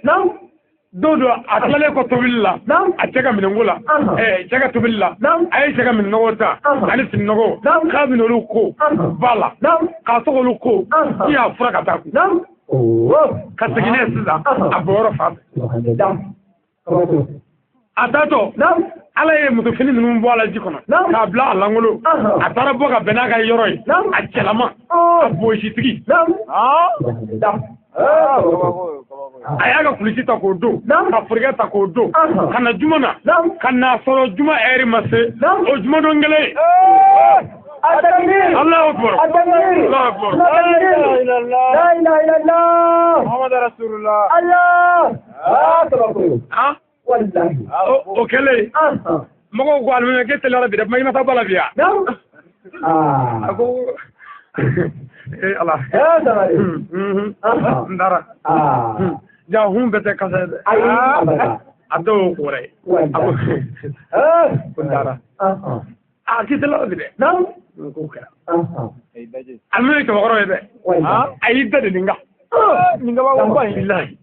don dɔ a tilalen kɔ tobili la a cɛ ka minɛnko la cɛ ka tobili la a ye cɛ ka minɛnɔgɔ ta ani fininɔgɔ k'a bɛna olu ko ba la k'a tɔgɔ olu ko k'i y'a fura ka taa kun ka segin n'a ye sisan a bɔyɔrɔ fan fɛ a taatɔ ala ye musofini ninnu bɔ a la ji kɔnɔ k'a bila a langolo a taara bɔ ka bɛn n'a ka yɔrɔ ye a cɛlama a bositigi a y'a ka kulisi ta k'o don ka furikɛ ta k'o don ka na juma na ka na sɔrɔ juma ɛri ma se o juma don kelen Allahu akbar Allahu akbar la ilaha illallah Muhammad rasulullah Allah wallahi o kelen mɔgɔw ko alimami k'e tɛlɛra bi dɛ kuma i ma taa bala bi ya a ko ala ndara ja hun bete kasa a dɔw kore ko ndara a k'i tɛlɛra bi dɛ ko kɛra alimami kabakɔrɔ ye dɛ a y'i da de nin kan nin kabako ba in bilahi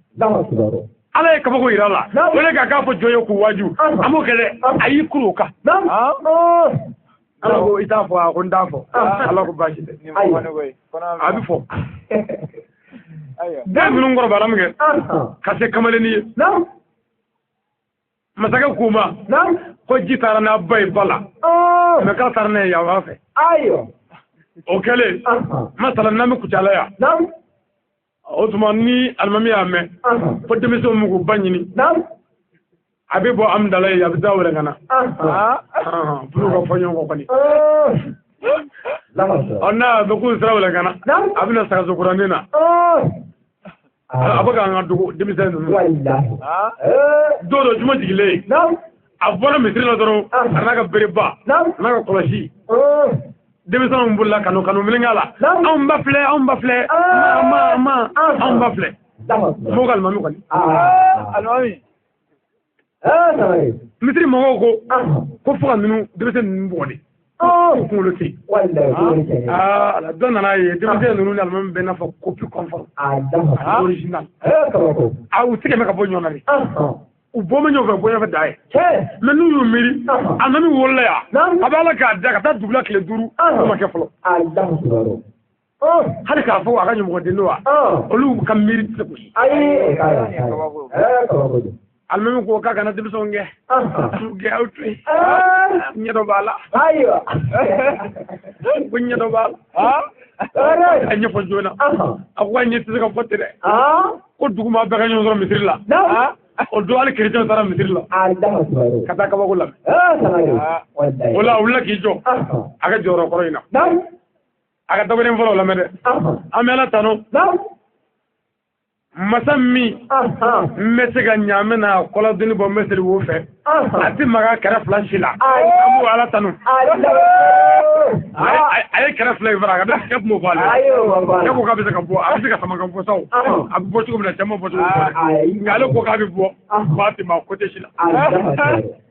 ala ye kabako yira la o de ka k'a fɔ jɔn ye k'u waju an b'o kɛ dɛ a y'i kuru o kan ala ko i t'a fɔ a ko n t'a fɔ ala ko baasi tɛ a bɛ fɔ den minnu kɔrɔbayara min kɛ ka se kamalennin ye masakɛ k'u ma ko ji taara n'a ba ye ba la mɛ k'a taara n'a ye yan fɛ o kɛlen masala n'an bɛ kucala yan o tuma ni alimami y'a mɛn fo denmisɛnw m'u k'u ba ɲini a bɛ bɔ amidala ye a bɛ taa wɛrɛ ka na bulu ka fɔ ɲɔgɔn kɔ kɔni n'a bɛ k'u sira wɛrɛ ka na a bɛ na sagasokuranin na a bɛ k'an ka dogo denmisɛn ninnu don dɔ juma jigilen a bɔra misiri la dɔrɔn a n'a ka bereba n'a ka kɔlɔsi denmisɛnw bolila kanu milinka la anw ba filɛ anw ba filɛ ma anw ba filɛ mɔgɔw ka alimami kɔni alimami misiri mɔgɔw ko fo ka ninnu denmisɛn ninnu bugɔ de ko kunkolo tɛ ala dɔ nana ye denmisɛn ninnu ni alimami bɛ n'a fɔ copie conforme original u tɛ kɛmɛ ka bɔ ɲɔgɔn na de u bɔ bɛ ɲɔgɔn fɛ bonya fɛ da ye mɛ n'u y'u miiri alimami wolola yan a bɛ ala k'a da ka taa dugu la tile 5 o ma kɛ fɔlɔ hali k'a fɔ a ka ɲɛmɔgɔden don wa olu ka miiri tɛ gosi alimami ko k'a kana denmisɛnw gɛn aw to yen ɲɛ dɔ b'a la ko ɲɛ dɔ b'a la a ɲɛfɔ joona a ko a ɲɛ tɛ se ka fɔ ten dɛ ko duguma bɛɛ ka ɲɔgɔn sɔrɔ misiri la o don hali kerecɛnw taara misiri la ka taa kabako lamɛn o la a wulila k'i jɔ a ka jɔyɔrɔ kɔrɔ in na a ka dabɔden fɔlɔ lamɛn dɛ an bɛ ala tanu masa min n bɛ se ka ɲaamɛ na kɔlɔdonni bɔ n bɛ seli wo fɛ a tɛ maga kɛrɛ 2 si la an b'o ala tanu ay kara fly fara ga kep mo fale ayo ko ka be ka bo abi ka sama ka bo saw abi bo ci ko na jama bo ci ko ngalo ko ka be bo Fatima ko te shila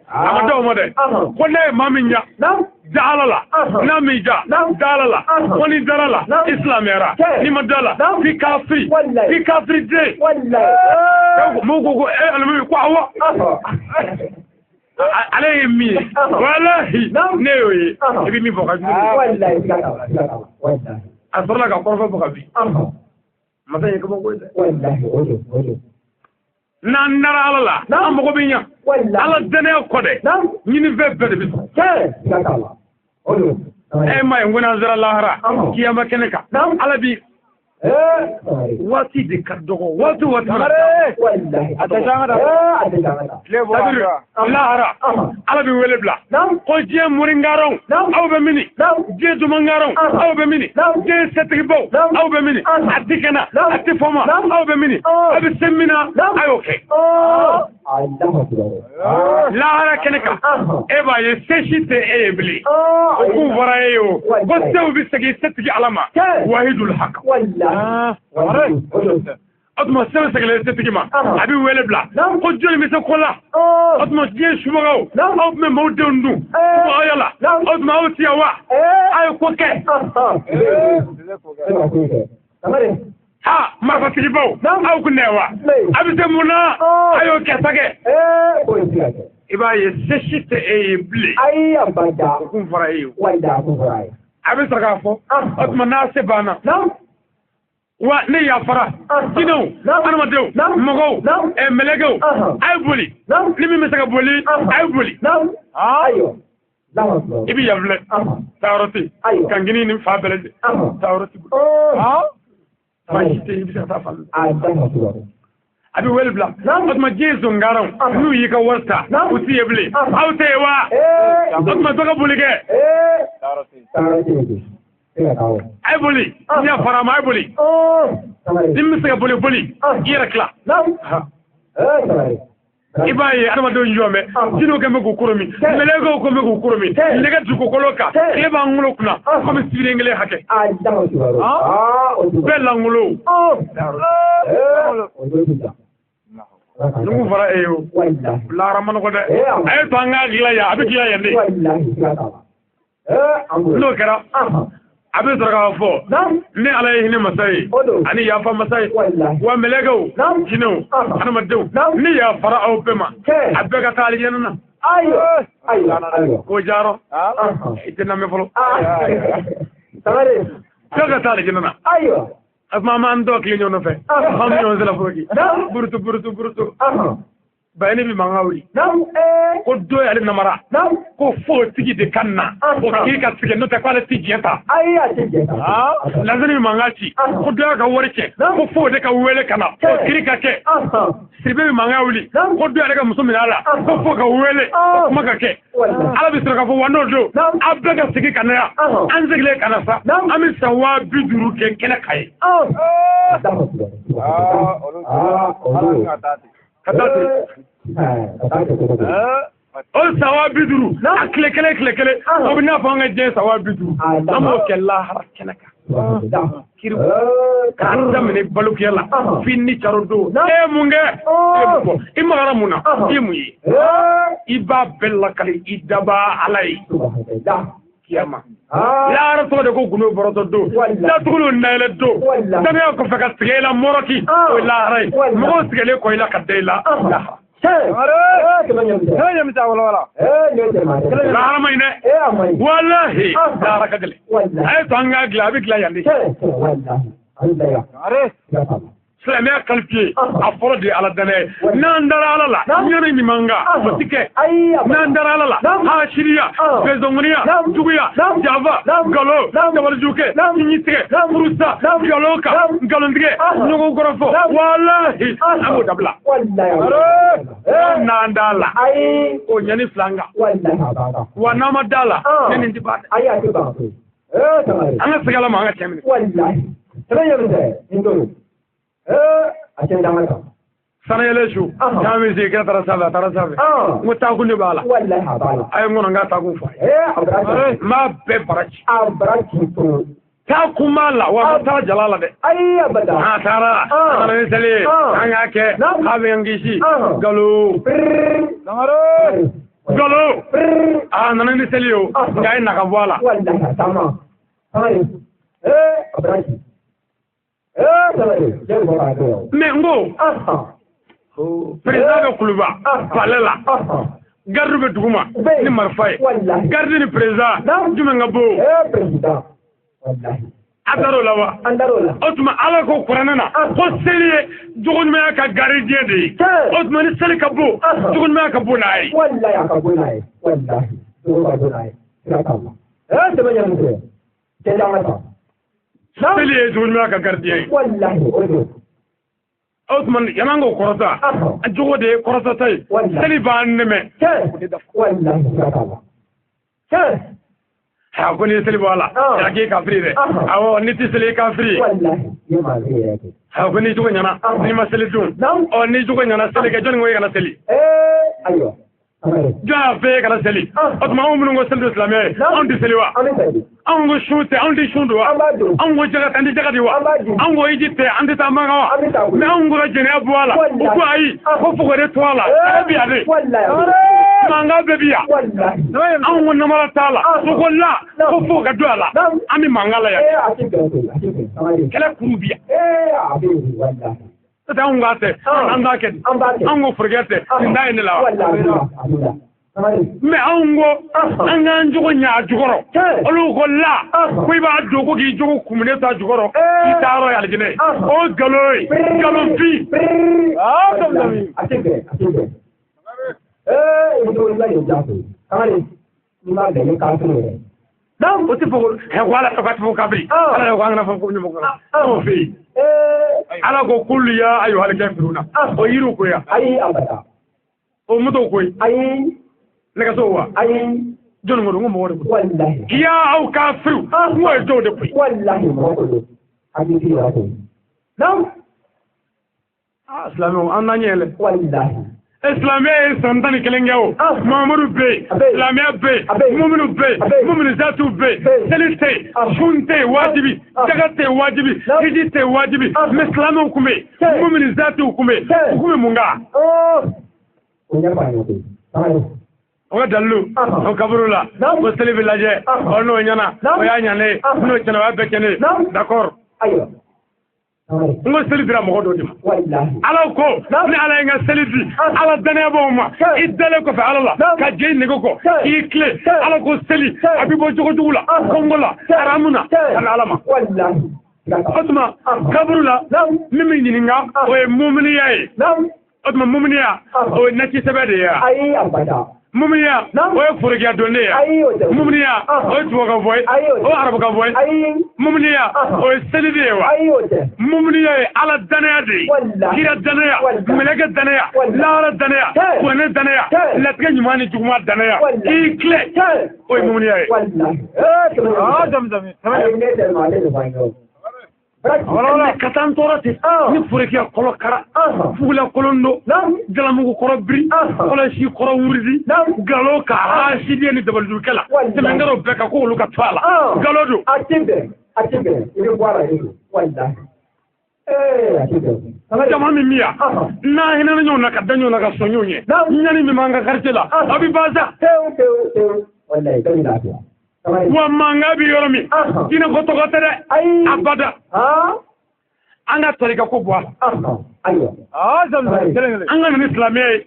ama do mo de ko ne maminya dalala na mi ja dalala woni dalala islamera ni madala fi kafri de wallahi mo go almi ko awa عليه مي والله نيوي ابي مي فوق والله اصلا لك قرفه فوق ابي ما زي كما قلت والله نان نرى على الله نعم بقول بينيا على الدنيا كده ني في بيت بيت اي ما يقول نزل الله را كي ما كنك على بي واتي دي كدو واتي والله اتجاهنا لا را على بي ولا بلا كو جي مورينغارون او بمني جي دومانغارون او بمني جي ستيبو او بمني اتيكنا اتفوما او بمني ابي سمينا اي اوكي لا را كنك ايبا يسشيت ايبلي كو فرايو بس بيسكي ستجي علامه واحد الحق أطمع سنة سكلة تتكلم أبي ولا بلا خجل مثل كلا أطمع جيش شمعه أو من مودون دو ويلا أطمع أوتي أوا أيو كوكي ها ما فتجيبه أو كنوا أبي تمونا أيو كتاكي إبا يسشيت أي بلي أي أبدا كون فرايو أبي سرقافو أطمع ناس بانا wa ne ya fara kino ana dew mogo e melego ay boli ni mi mesaka boli ay boli ayo ibi yavle tawrati kangini ni fa belede tawrati fa yite ibi sa fa abi wel bla ma jesu ngaram nu yi ka warta uti yeble awtewa ma doga boli ge tawrati ay boli ya fara ma ay boli dim se boli boli irakla ibaye adama do njome dino ke mego kuromi melego ko mego kuromi lega duko koloka e ba ngulo kuna ko mi sire ngele hake bella ngulo nugu fara eyo la ramano ko de ay to anga gila ya abi gila yande no kara abi sarga fo ne alayhi ne masai ani ya fa masai wa melego jino ana madu ni ya fara au pema abega tali yenna ayo ko jaro itena me folo taware abega tali yenna ayo asma man do ki ñono fe am ñoo zela fogi burtu bayani bi mangawi ko do ya na mara ko fo tigi de kanna ko ki ka tigi no ta kwala tigi yata ayya tigi lazani mangachi ko do ka worke ko fo de ka wele kana ko kiri ka ke sibe mangawi ko do ya ka musumina ala ko fo ka wele kuma ka ke ala bi sura ka fo wando do abdaga tigi kana an zegle kana sa amin sawa biduru ke kena kai on sawa biduru akle kele obina fanga je sawa biduru amo kella harakenaka kiru kanda mene baluk yalla finni charodo e munge imara muna imuyi iba bella kali idaba alai kiyama la rato de ko guno boroto do la tulu nele do dane ko faka tigela moroti la ray mo tigele ko ila kadela هيا متعول ولا لا ماينه والله لا ركدل اي تانغا غلابك لا يندي والله عارف سلامي قلبي افرضي على الدنيا ناندر على الله نيري مي مانغا بتيكه ناندر على الله هاشريا بزونغريا جوغيا جافا غلو دبرجوكه نيتيه فروسا غلوكا غلنديه نوغو غرفو والله ابو دبلا والله ناندالا اي او ني فلانغا والله وانا مدالا ني ندي بات ايا تبا انا سغلا ما تشمن والله ترى يا بنت انتو أكيد دامك sana yele su kami se kira tara sabe ngo ta ku ne bala wallahi abala ay ngono nga ta ku fa abrachi ma be abrachi to ta kuma la wa ta jalala de ay abada ha tara ana ne sele anga ke ha be ngishi galo galo ana ne sele yo ngai na ka wala wallahi tama ay abrachi mais ngo président be kuluba palela gardu be duguma ni marfay gardu ni président jume nga bo président wallahi andarola otuma ala ko kuranana ko seli jogon me ka gardien de otuma ni seli ka bo jogon me ka bo nay wallahi ka bo nay wallahi jogon ka bo nay rakama dama nyam ko te dama seli jogon me ka gardien wallahi Osman yanango korota jogo de korota tay seli ba neme wallahi ha ko ni seli wala ya ke kafiri de awo ni ti seli kafiri wallahi yema reke ha ko ni jogo nyana ni ma seli dun o ni jogo nyana seli ke jon ngoy kana seli ayo ja fe kana seli otuma o mun ngo seli islamé on di seli wa on go shute on di shundu wa on go jaga tandi jaga di wa on go yite andi ta manga wa me on go jene abu wala ko ayi ko fugo de toala bi ade manga bebiya an wonna mara tala so ko la ko fugo ga doala ami mangala ya kala kurubiya ta on gate anda ke an go forgete ndai ne la mais ango anga njugo nya jugoro olu ko la ko iba do ko gi jugo kumne ta jugoro itaro ya aljine o galoy fi dami atike ido la yo jato kamari ni ma de ka tune dam o ti fogo he wala to ka to kabri ala ko ngana fo ko nyugo o fi ala ko kullu ya ayu hal kafiruna o yiru ko ya ai abada o muto ko ai leka so wa ai jon mo ngo mo wori wallahi ya au kafiru mo do de pi wallahi mo ko hadisi ya ko nam islamu ananyele wallahi islami santani kelengeo mamuru be islami be mu'minu be mu'minu zatu be selite shunte wajibi jagate wajibi hijite wajibi islamu hukume mu'minu zatu hukume munga unyapa yote o dallu o kaburula o seli village o no nyana o ya nyane no chana wa bekene d'accord ayo ngo seli dira mo do dima wallahi ala ko ni ala nga seli di ala dane bo ma idale ko fa ala ka je ne ko ikle ala ko seli abibo jogo jugula kongola aramuna ala alama wallahi otuma kaburula mimi nyinga o mu'mini yayi otuma mu'mini ya o nati sebede ya ai abada mumniya o furgiya donne ya mumniya o tuwa boy o arab ka boy mumniya o selide wa mumniya ala danaya de kira danaya melaka danaya laara danaya wona danaya latga nyumani juguma danaya ikle o mumniya wallahi zamzam ai ne da male da bango wala katan torati ni furkiya kolo kara fugula kolondo galamu ko bri kolo shi ko wurdi galo ka hashidi ni dabal dukala temengaro beka ko luka twala galodo atinde ile bwara hiyo wallahi atinde jama mi miya na hina nyo na kadanyo na ka sonyonye nyani mi manga kartela abi baza wallahi kan lafiya wa manga bi yoromi dina ko to gotere abada anga tarika ko bwa ayo zamzam anga ni islamiyai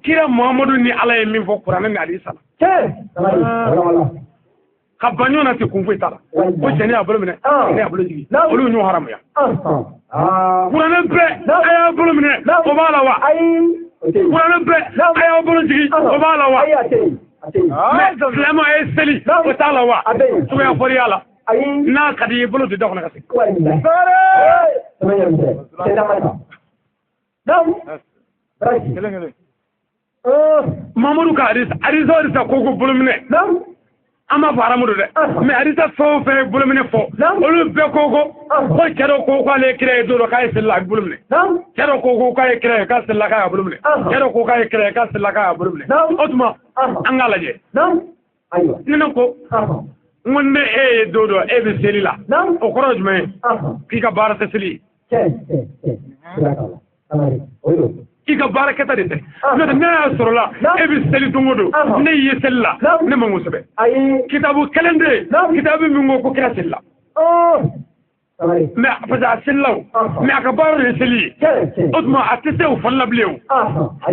kira muhammadu ni ala yi min fo qur'an ni ali sallam ka banyo na ti kunfu itala o jeni abolo mine ni abolo jigi olu nyu haram ya qur'an be aya abolo mine o bala wa qur'an be aya abolo jigi o bala wa Islamu ay seli o tala wa to ya fori ala na kadi bolo de dokna kasi Mamadou ka arisa ko ko bolo mine ama faramudo de mais adita fo fe bulumine fo olu be ko kero ko ale kire do ka sella bulumine kero ko ka kire ka sella ka bulumine kero ko ka kire ka sella ka bulumine otuma angala je aywa nina ko ngonne e dodo e be selila o koroj me ki ka barata seli ki ka barakata de no na sorola e be seli dungodo ne yi sella ne mangu sebe kitabu kalende kitabu mi ngo ko kira sella mais faza sellaw mais ka barata seli otuma atese o falla blew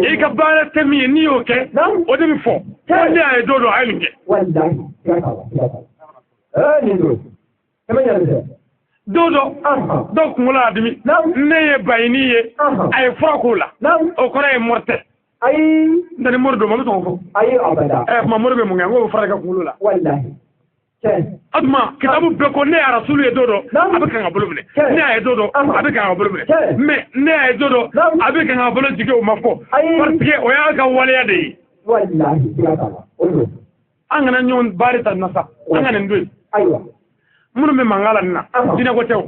e ka barata mi ni oke o de mi fo ne ay dodo ay linge wallahi dodo donc ngula adimi ne bayni ye ay frakula o kore morte ay ndani mordo mo to ko ay abada ma morbe mo ngo faraka kulula wallahi adma kitabu be ko ne rasulu ye dodo abika ngabulumne ne ay dodo abika ngabulumne mais ne ay dodo abika ngabulu jige o mafo parce que o ya ga waliya de wallahi angana nyon bari tan nasa angana ndoy aywa munu me mangala na dina ko tew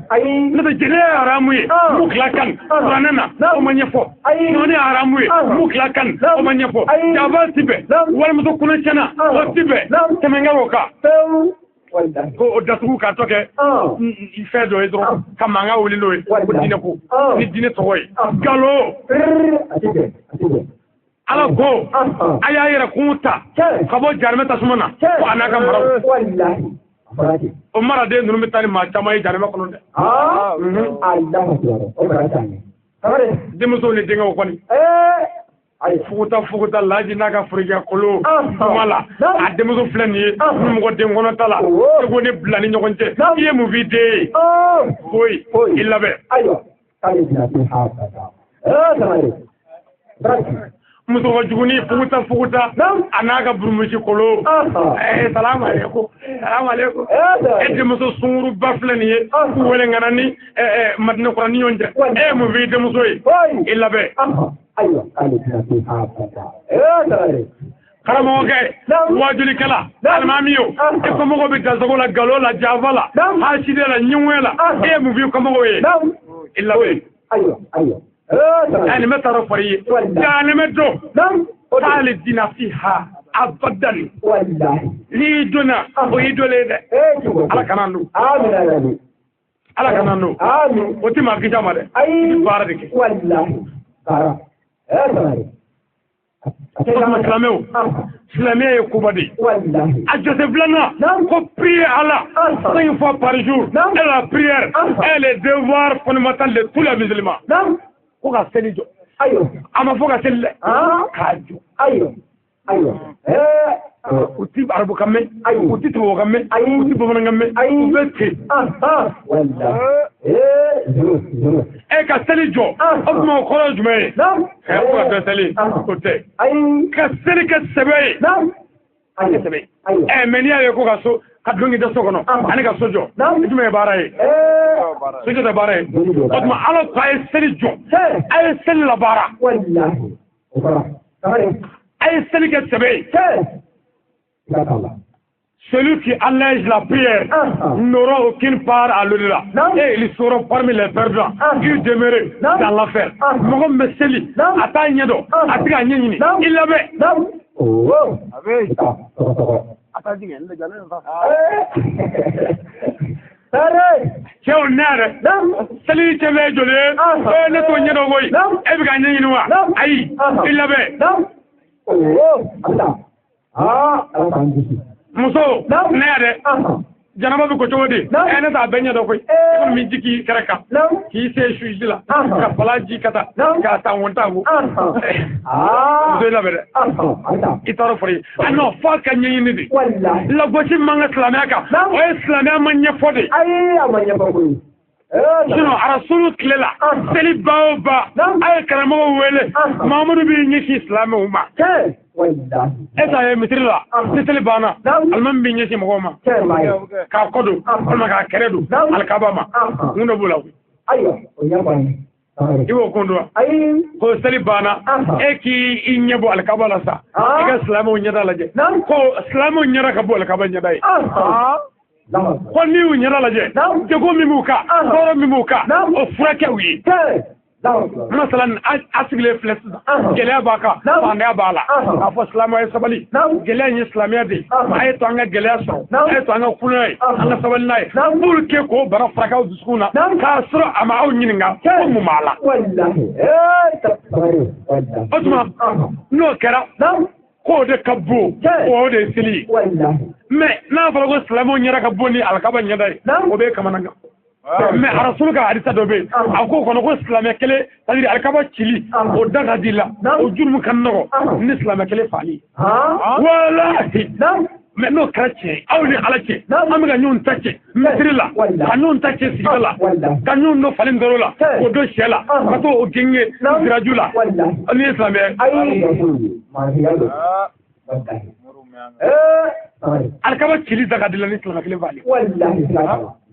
na be jere haramu ye muklakan ranana o manyefo noni haramu ye muklakan o manyefo jaba tibe wal muso kuna chana o tibe temengalo ka ko datu ka toke il fait do edro kamanga woli loy ko dina ko ni dina to way galo ala go aya yera kunta kabo jarmeta sumana ko anaka maraw wallahi o mara de nuru mitani ma chama yi jarma kono de Allah o baratani kamare demuso ni denga ko ni ay fuguta laji naga furija kolo mala a demuso flani ni mo de ngono tala e go ne blani nyogonte iye mu vide boy illa be ayo kale dina fi hafata kamare baraki muso ko juguni fuguta anaga burumushi kolo salamu alaikum ede muso sunguru baflani ye wele nganani madina qur'ani yonje mu vide muso yi illa be aywa kale dina fi hafata kamare karamo ke wajuli kala almamiyo e ko mo be dazago la galo la javala ha shide la nyuwela mu vi ko mo ye illa be aywa يعني متى رفعي يعني متى خالدين فيها أبدا والله ليدنا ويدولي على كنانو آمين على كنانو آمين وتما كجامل أي باردك والله بارا تمام كما كلامه سلامي كوبادي والله أجلس بلنا faut prier Allah 5 fois par jour et la prière est le devoir fondamental de tous les musulmans ko ka seli jo ayo ama fo ka seli ka jo ayo uti arabu kamme uti to kamme uti bomana kamme ubeti walla ka seli jo asma kharaj me ko ka seli kote ka seli ka sebe sebe meni ayo ko ka so kadungi da sokono ani ka sojo jume baraye sojo da baraye otma ala ka seli jo ay seli la bara wallahi ay seli ka sebe celui qui allège la prière n'aura aucune part à l'au-delà et ils seront parmi les perdants qui demeurent dans l'enfer mogo me seli ata nyedo atiga nyini il avait attendez le gars Chew nare sali cheve jole ne to nyedo boy e bi ga nyini wa ai illa be muso nare janaba bi ko jodi ene ta benya do koy ko mi jiki karaka ki se shujila ka palaji kata ka ta wonta go de la bere itaro fori ano fa ka nyini di la gochi manga islamaka o islamia manya fodi ay amanya bakoy sinon arasulu kilela seli baoba ay karamo wele mamadou bi nyiki islam uma esa ye mitrila seli bana alman bi nyiki mogoma ka kodo alma ka keredu alkabama ngundo bula ayo o yabani iwo kondo ay ko sali bana e ki inyebo alkabala sa e ga islamu nyada laje ko islamu nyara ka bo alkaba nyada ko ni nyara laje te ko mi muka ko mi muka o furake wi مثلا أسقل فلس جلها باكا فانديا بالا أفو إسلامي سبلي جلها إسلامي دي أي توانغ جلها سو أي توانغ كوناي أنا سبلي ناي بول كيكو برا فرقة ودسكونا كاسرو أما أو نينغا كم مالا والله أسمع نو كرا كود كبو كود سلي ما نافلو إسلامي نيرا كبوني على كبا نيداي وبي كمان mais rasul ka hadisa dobe ako kono ko islam kele tadi alkaba chili o daga dilla o jurmu kan no ni islam kele fali wallahi mais no krache awni alache amiga nyun tache metrila kanun tache sigala kanun no falin dorola o do shela kato o genge grajula ni islam ay ma hiyado alkaba chili daga dilla ni islam kele fali wallahi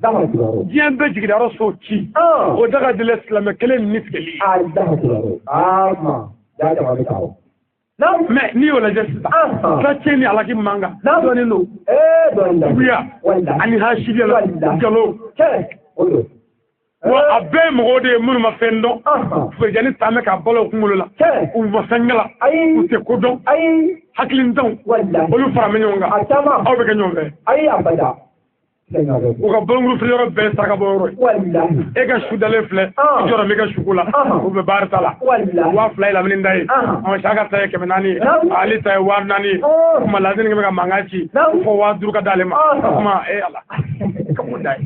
jiyan bɛ jigin yɔrɔ so ci o daga dile silamɛ kelen ni tigɛli mais n'i y'o lajɛ sisan ka cɛ ni alaki manga dɔɔnin don juguya ani hasidiya la jalo wa a bɛɛ mɔgɔw de ye minnu ma fɛn dɔn fɛjani taa mɛ ka balo kunkolo la u ma fɛn ɲɛ la u tɛ ko dɔn hakilintanw olu fara bɛ ɲɔgɔn kan aw bɛ kɛ ɲɔgɔn fɛ o ka banguru fili yɔrɔ bɛɛ saraka bɔ yɔrɔ ye e ka su dalen filɛ i jɔra min ka suko la o bɛ baara ta la 2000 ye lamini da ye saka ta ye 400 ye ale ta ye 4000 ye kuma ladini bɛ ka mankan ci fo 5000 ka d'ale ma kuma ala ka mun da ye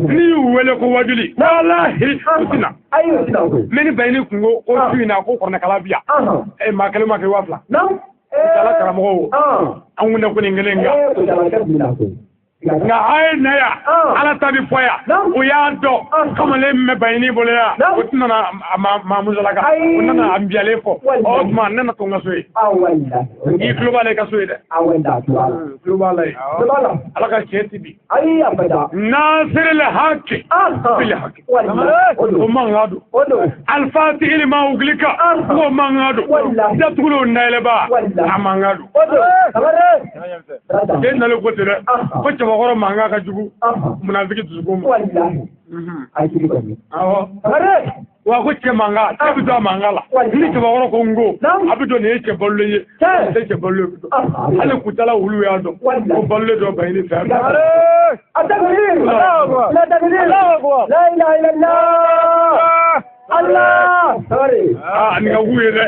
ni y'u wele ko wajuli walahi utina mais ni bayini kungo ko su in na ko kɔrɔnɛkala biya maa kelen ma kɛ 2000 Kala karamɔgɔw an wunda ko nin kelen nga ay naya ala tabi foya o ya do kamale me bayni bolo ya o tinana ma muzalaga o nana ambiyale fo o ma nana to ngasoy i global ka soy de global ala ka cheti bi ay abada nasir al haqq bil haqq o mangado al fatih lima uglika o mangado da tulo ndele ba amangado den nale ko tere ko bɔkɔrɔ mankan ka jugu munafiki dusukun ma wallahi ay ci ko ni awɔ wa ko cɛ mankan cɛ bɛ to a mankan la ni cɛbakɔrɔ ko n ko a bɛ dɔn nin ye cɛ balolen ye tɛ cɛ balolen bɛ dɔn hali kucala wulu y'a dɔn ko balolen dɔ bayini fɛ Allah sorry ni ka wuye dɛ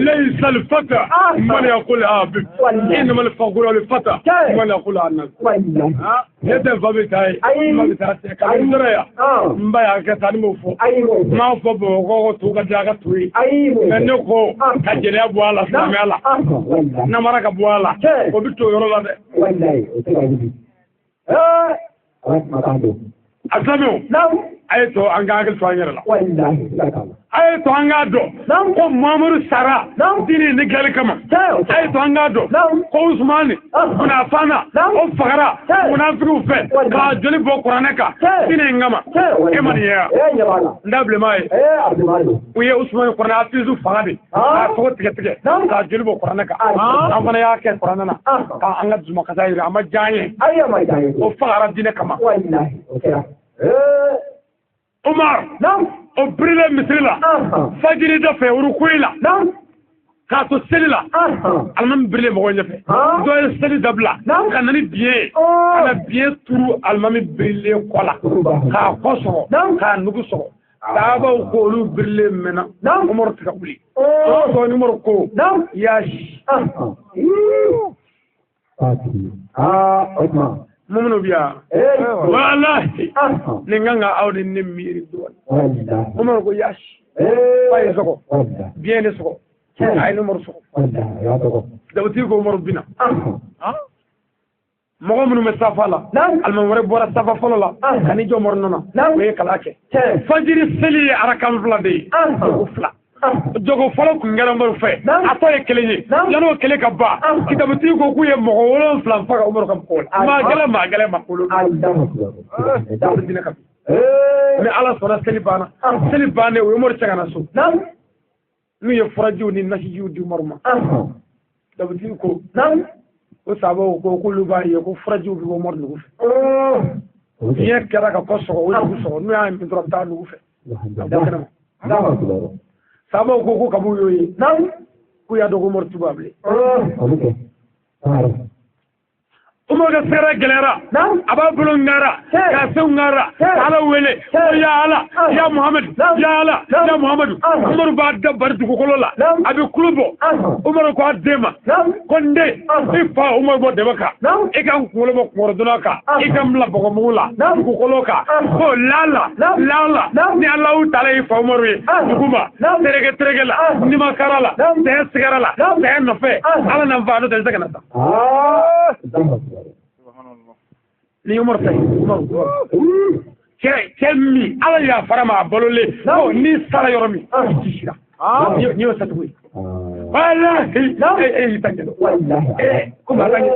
laysa al fata man yaqul abid inma al faqru al fata man yaqul annas ne tɛ fa bɛ taa ye ma bɛ taa tɛ ka sɔrɔ yan n ba y'a kɛ tan ni m'o fɔ n m'a fɔ bamakɔ to ka diya ka to ye mais ne ko ka jɛnɛya bɔ a la silamɛya la namara ka bɔ a la o bɛ to yɔrɔ la dɛ a sami aye to an ka hakili to an yɛrɛ la aye to an k'a dɔn ko Mamadu sara dini ni gɛlɛ kama aye to an k'a dɔn ko Usmani munafana o fagara munafikiw fɛ k'a joli bɔ kuranɛ kan dini in kama e ma nin ye wa n da bilenma ye u ye Usmani kuranɛ hafizu faga de k'a tɔgɔ tigɛ k'a joli bɔ kuranɛ kan an fana y'a kɛ kuranɛ na k'an ka dusumakasa yira a ma diya an ye o fagara diinɛ kama Umar o birile misiri la fajiri dɔ fɛ urukuyi la k'a to seli la alimami birile mɔgɔw ɲɛfɛ dɔ ye seli dabila ka na ni biɲɛ ye ka na biɲɛ turu alimami birile kɔ la k'a kɔ sɔgɔ k'a nugu sɔgɔ sahabaw ko olu birile mɛnna Umaru tɛ ka wuli dɔɔni Umaru ko yaasi mumunu biya wallahi ni nganga awde ne miri dɔɔni Umaru ko yaasi faye sɔgɔ biɲɛ de sɔgɔ ay Umaru sɔgɔ dabati ko Umaru bina mɔgɔ minnu bɛ safa la alimami wɛrɛ bɔra safa fɔlɔ la ka ni jɔ Umaru nana o ye kala kɛ fajiri seli ye arakan 2 de ye o 2 jogo fɔlɔ kun kɛra Umaru fɛ a tɔ ye 1 ye yan'o 1 ka ban kitabutigi ko k'u ye mɔgɔ 7 faga Umaru ka mɔgɔw la maa gɛlɛn ma kolo dinɛ ka mais ala sɔnna seli banna seli bannen o ye Umaru cɛ ka na so n'u ye furajiw ni nasijiw di Umaru ma dabutigi ko ko sababu ko k'olu b'a ye ko furajiw bɛ bɔ Umaru nugu fɛ fiɲɛ kɛra ka kɔ sɔgɔ o nugu sɔgɔ n'u y'a min dɔrɔn bɛ taa nugu fɛ a bɔ kɛnɛma sababu ko kab'u y'o ye k'u y'a dɔn ko Umaru tuba bilen Umaru ka sera gɛlɛyara a b'a bolo ŋara k'a senw ŋara ka Ala wele ko ya Ala ya Muhamadu ya Ala ya Muhamadu Umaru b'a da bari dugukolo la a bɛ kulo bɔ Umaru ko a den ma ko n den i fa Umaru bɔ dɛbɛ kan i ka n kunkolo bɔ kunkɔrɔdonna kan i ka n bila bɔgɔmugu la dugukolo kan ko lala ni Alahu Taala y'i fa Umaru ye dugu ma terege la nimakara la sɛgɛ sigara la sɛgɛ nɔfɛ Ala na n fa n'o tɛ n tɛ ka na sa ni Umaru tɛ Umaru cɛ min Ala y'a fara ma a balolen ni sara yɔrɔ min i ti sira ni y'o satugu ye walahi y'i ta ɲɛdɔn ko i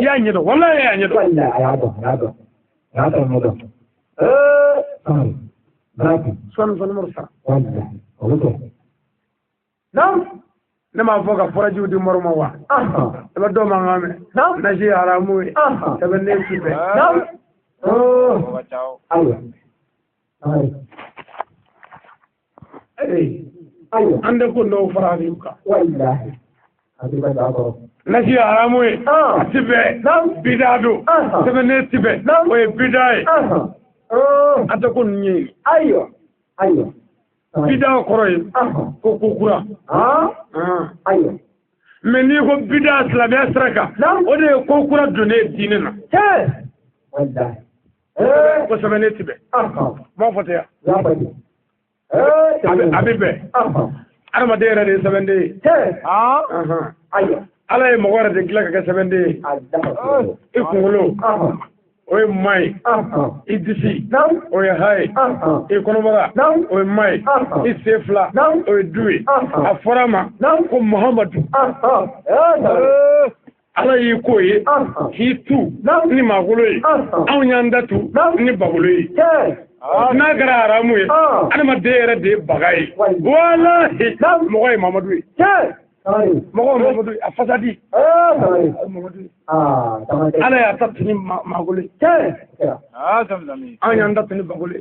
y'a ɲɛdɔn walahi y'a ɲɛdɔn a y'a dɔn sɔni Umaru sara ne m'a fɔ ka furajiw di Umaru ma wa i bɛ dɔ mankan mɛn nasi ye haramu ye sɛbɛnden si fɛ an tɛ ko dɔw fara Habibu kan nasi ye haramu ye a ti bɛn bida don sɛbɛnden ti bɛn o ye bida ye an tɛ ko ninnu ye bida kɔrɔ ye ko kokura mais n'i ko bida silamɛya sira kan o de ye kokura donnen diinɛ na ko sɛbɛnden ti bɛn m'a fɔ tɛ yan a bɛ bɛn adamaden yɛrɛ de ye sɛbɛnden ye Ala ye mɔgɔ yɛrɛ de dilan ka kɛ sɛbɛnden ye i kunkolo o ye ma ye i disi o ye ha ye i kɔnɔbara o ye ma ye i sen fila o ye du ye a fɔra a ma ko Muhamadu Ala y'i ko ye k'i tu ni maagolo ye anw y'an datu ni bagolo ye n'a kɛra haramu ye adamaden yɛrɛ de ye baga ye walahi mɔgɔ ye Mamadu ye mɔgɔ Mamadu a fasadi Mamadu Ala y'a ta tuni maagolo ye anw y'an datu ni bagolo ye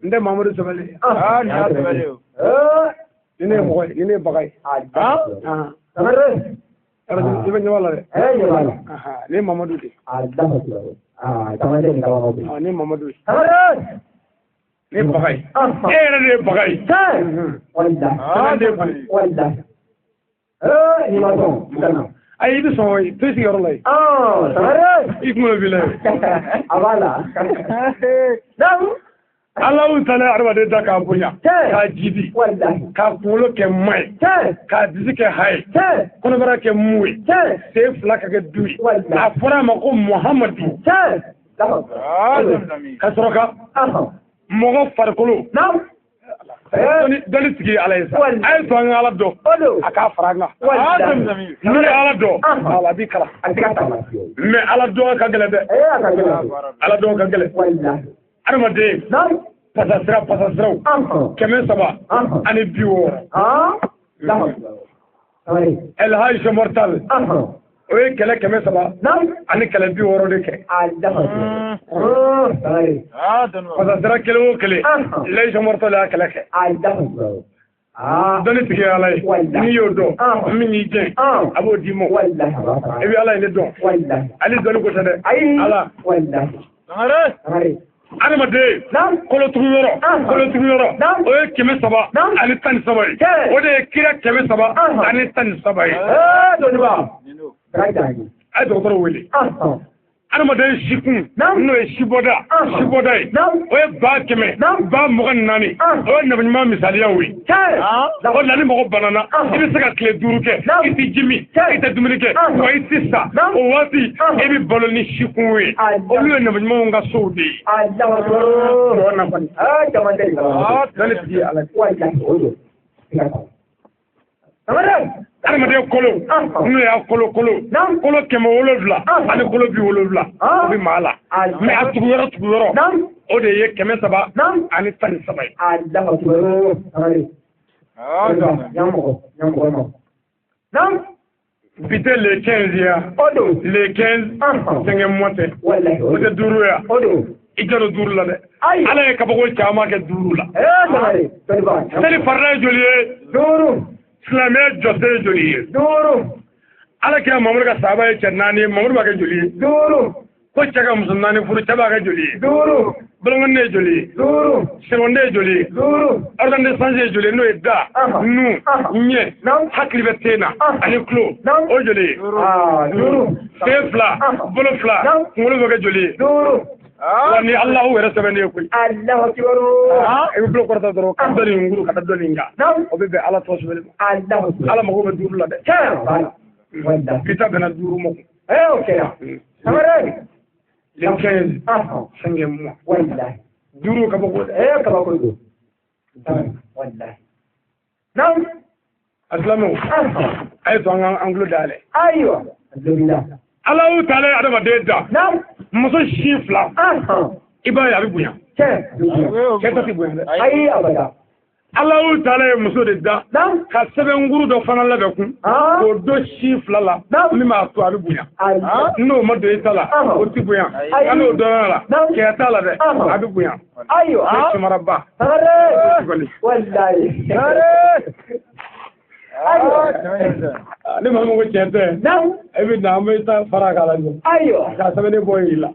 n tɛ Mamadu sɛbɛlen ni ne ye mɔgɔ ye ni ne ye baga ye i bɛ ɲɛb'a la dɛ ni Mamadu de ni Mamadu ni baga ye e yɛrɛ de ye baga ye ayi i bɛ sɔn to i sigiyɔrɔ la yen i kunkolo b'i la yen Alahu Taala adamaden da k'a bonya k'a jidi k'a kunkolo kɛ ma ye k'a disi kɛ ha ye kɔnɔbara kɛ mu ye sen fila ka kɛ du ye a fɔra a ma ko Muhamadu ka sɔrɔ ka mɔgɔ farikolo dɔnni sigi Ala ye sa a ye sɔn an ka Ala dɔn a k'a fara an kan n'u ye Ala dɔn a b'i kalan mais Ala dɔn ka gɛlɛn dɛ Ala dɔn ka gɛlɛn adamaden pasasiraw 300 ani 60 El Hadj Mortal o ye kɛlɛ 300 ani kɛlɛ 60 de kɛ pasasira kelen o kelen El Hadj Mortal y'a kɛlɛ kɛ dɔnni tigi ye Ala ye n'i y'o dɔn min y'i jɛ a b'o d'i ma i bɛ Ala ye ne dɔn hali dɔnni ko tɛ dɛ Ala adamaden kolotugu yɔrɔ o ye 300 ani 13 ye o de ye kira 300 ani 13 ye a ye dɔgɔtɔrɔ wele adamaden sikun n'o ye sibɔda ye o ye 100 224 o ye nabiɲuman misaliyaw ye o la ni mɔgɔ banana i bɛ se ka tile 5 kɛ i tɛ jimi i tɛ dumuni kɛ wa i tɛ sa o waati i bɛ balo ni sikun ye olu ye nabiɲumanw ka sow de ye adamaden kolo n'o y'a kolo kɛmɛ 7 ani kolo 70 o bɛ maa la mais a tugu yɔrɔ o de ye 300 ani 13 ye. Allahu akbar. Bite le 15 ya le 15 sɛgɛn mɔtɛ o tɛ 5 ya i jalo 5 la dɛ ala ye kabako caman kɛ 5 la seli farila ye joli ye silamɛ jɔsen ye joli ye ala kɛra Mamadu ka sahaba ye cɛ 4 ye Mamadu b'a kɛ joli ye ko cɛ ka muso 4 furu cɛ b'a kɛ joli ye bolonkɔni ye joli ye sɛgɔnde ye joli ye ordonnance sange ye joli ye n'o ye da nu ɲɛ hakili bɛ ten na ani tulo o joli ye sen 2 bolo 2 kunkolo bɛ kɛ joli ye wa ni Alahu yɛrɛ sɛbɛnnen ye koyi i bɛ bulo kɔrɔta dɔrɔn ka dɔ nin nguru ka taa dɔ nin kan o bɛ bɛn ala tɔgɔ sɛbɛnni ma ala mago bɛ 5 la dɛ kita bɛnna 5 ma le 15 5e mois wallahi 5 kabako kabako wallahi nam aslamu ay to an gulo dale aywa alhamdulillah Allahu taala adamaden da nam muso si 2 iba ya bi bunya ke to ti bunya ay abada Allahu taala ye muso de da ka sɛbɛn nguru dɔ fana labɛn kun o do si 2 la min b'a to a bɛ bonya n'o ma don i ta la o ti bonya n'o dɔn la kɛ t'a la dɛ a bɛ bonya ayiwa samaraba wallahi ne ma ko cɛ tɛ e bɛ na an bɛ taa fara k'a la ayiwa ka sɛbɛn ne bɔ i la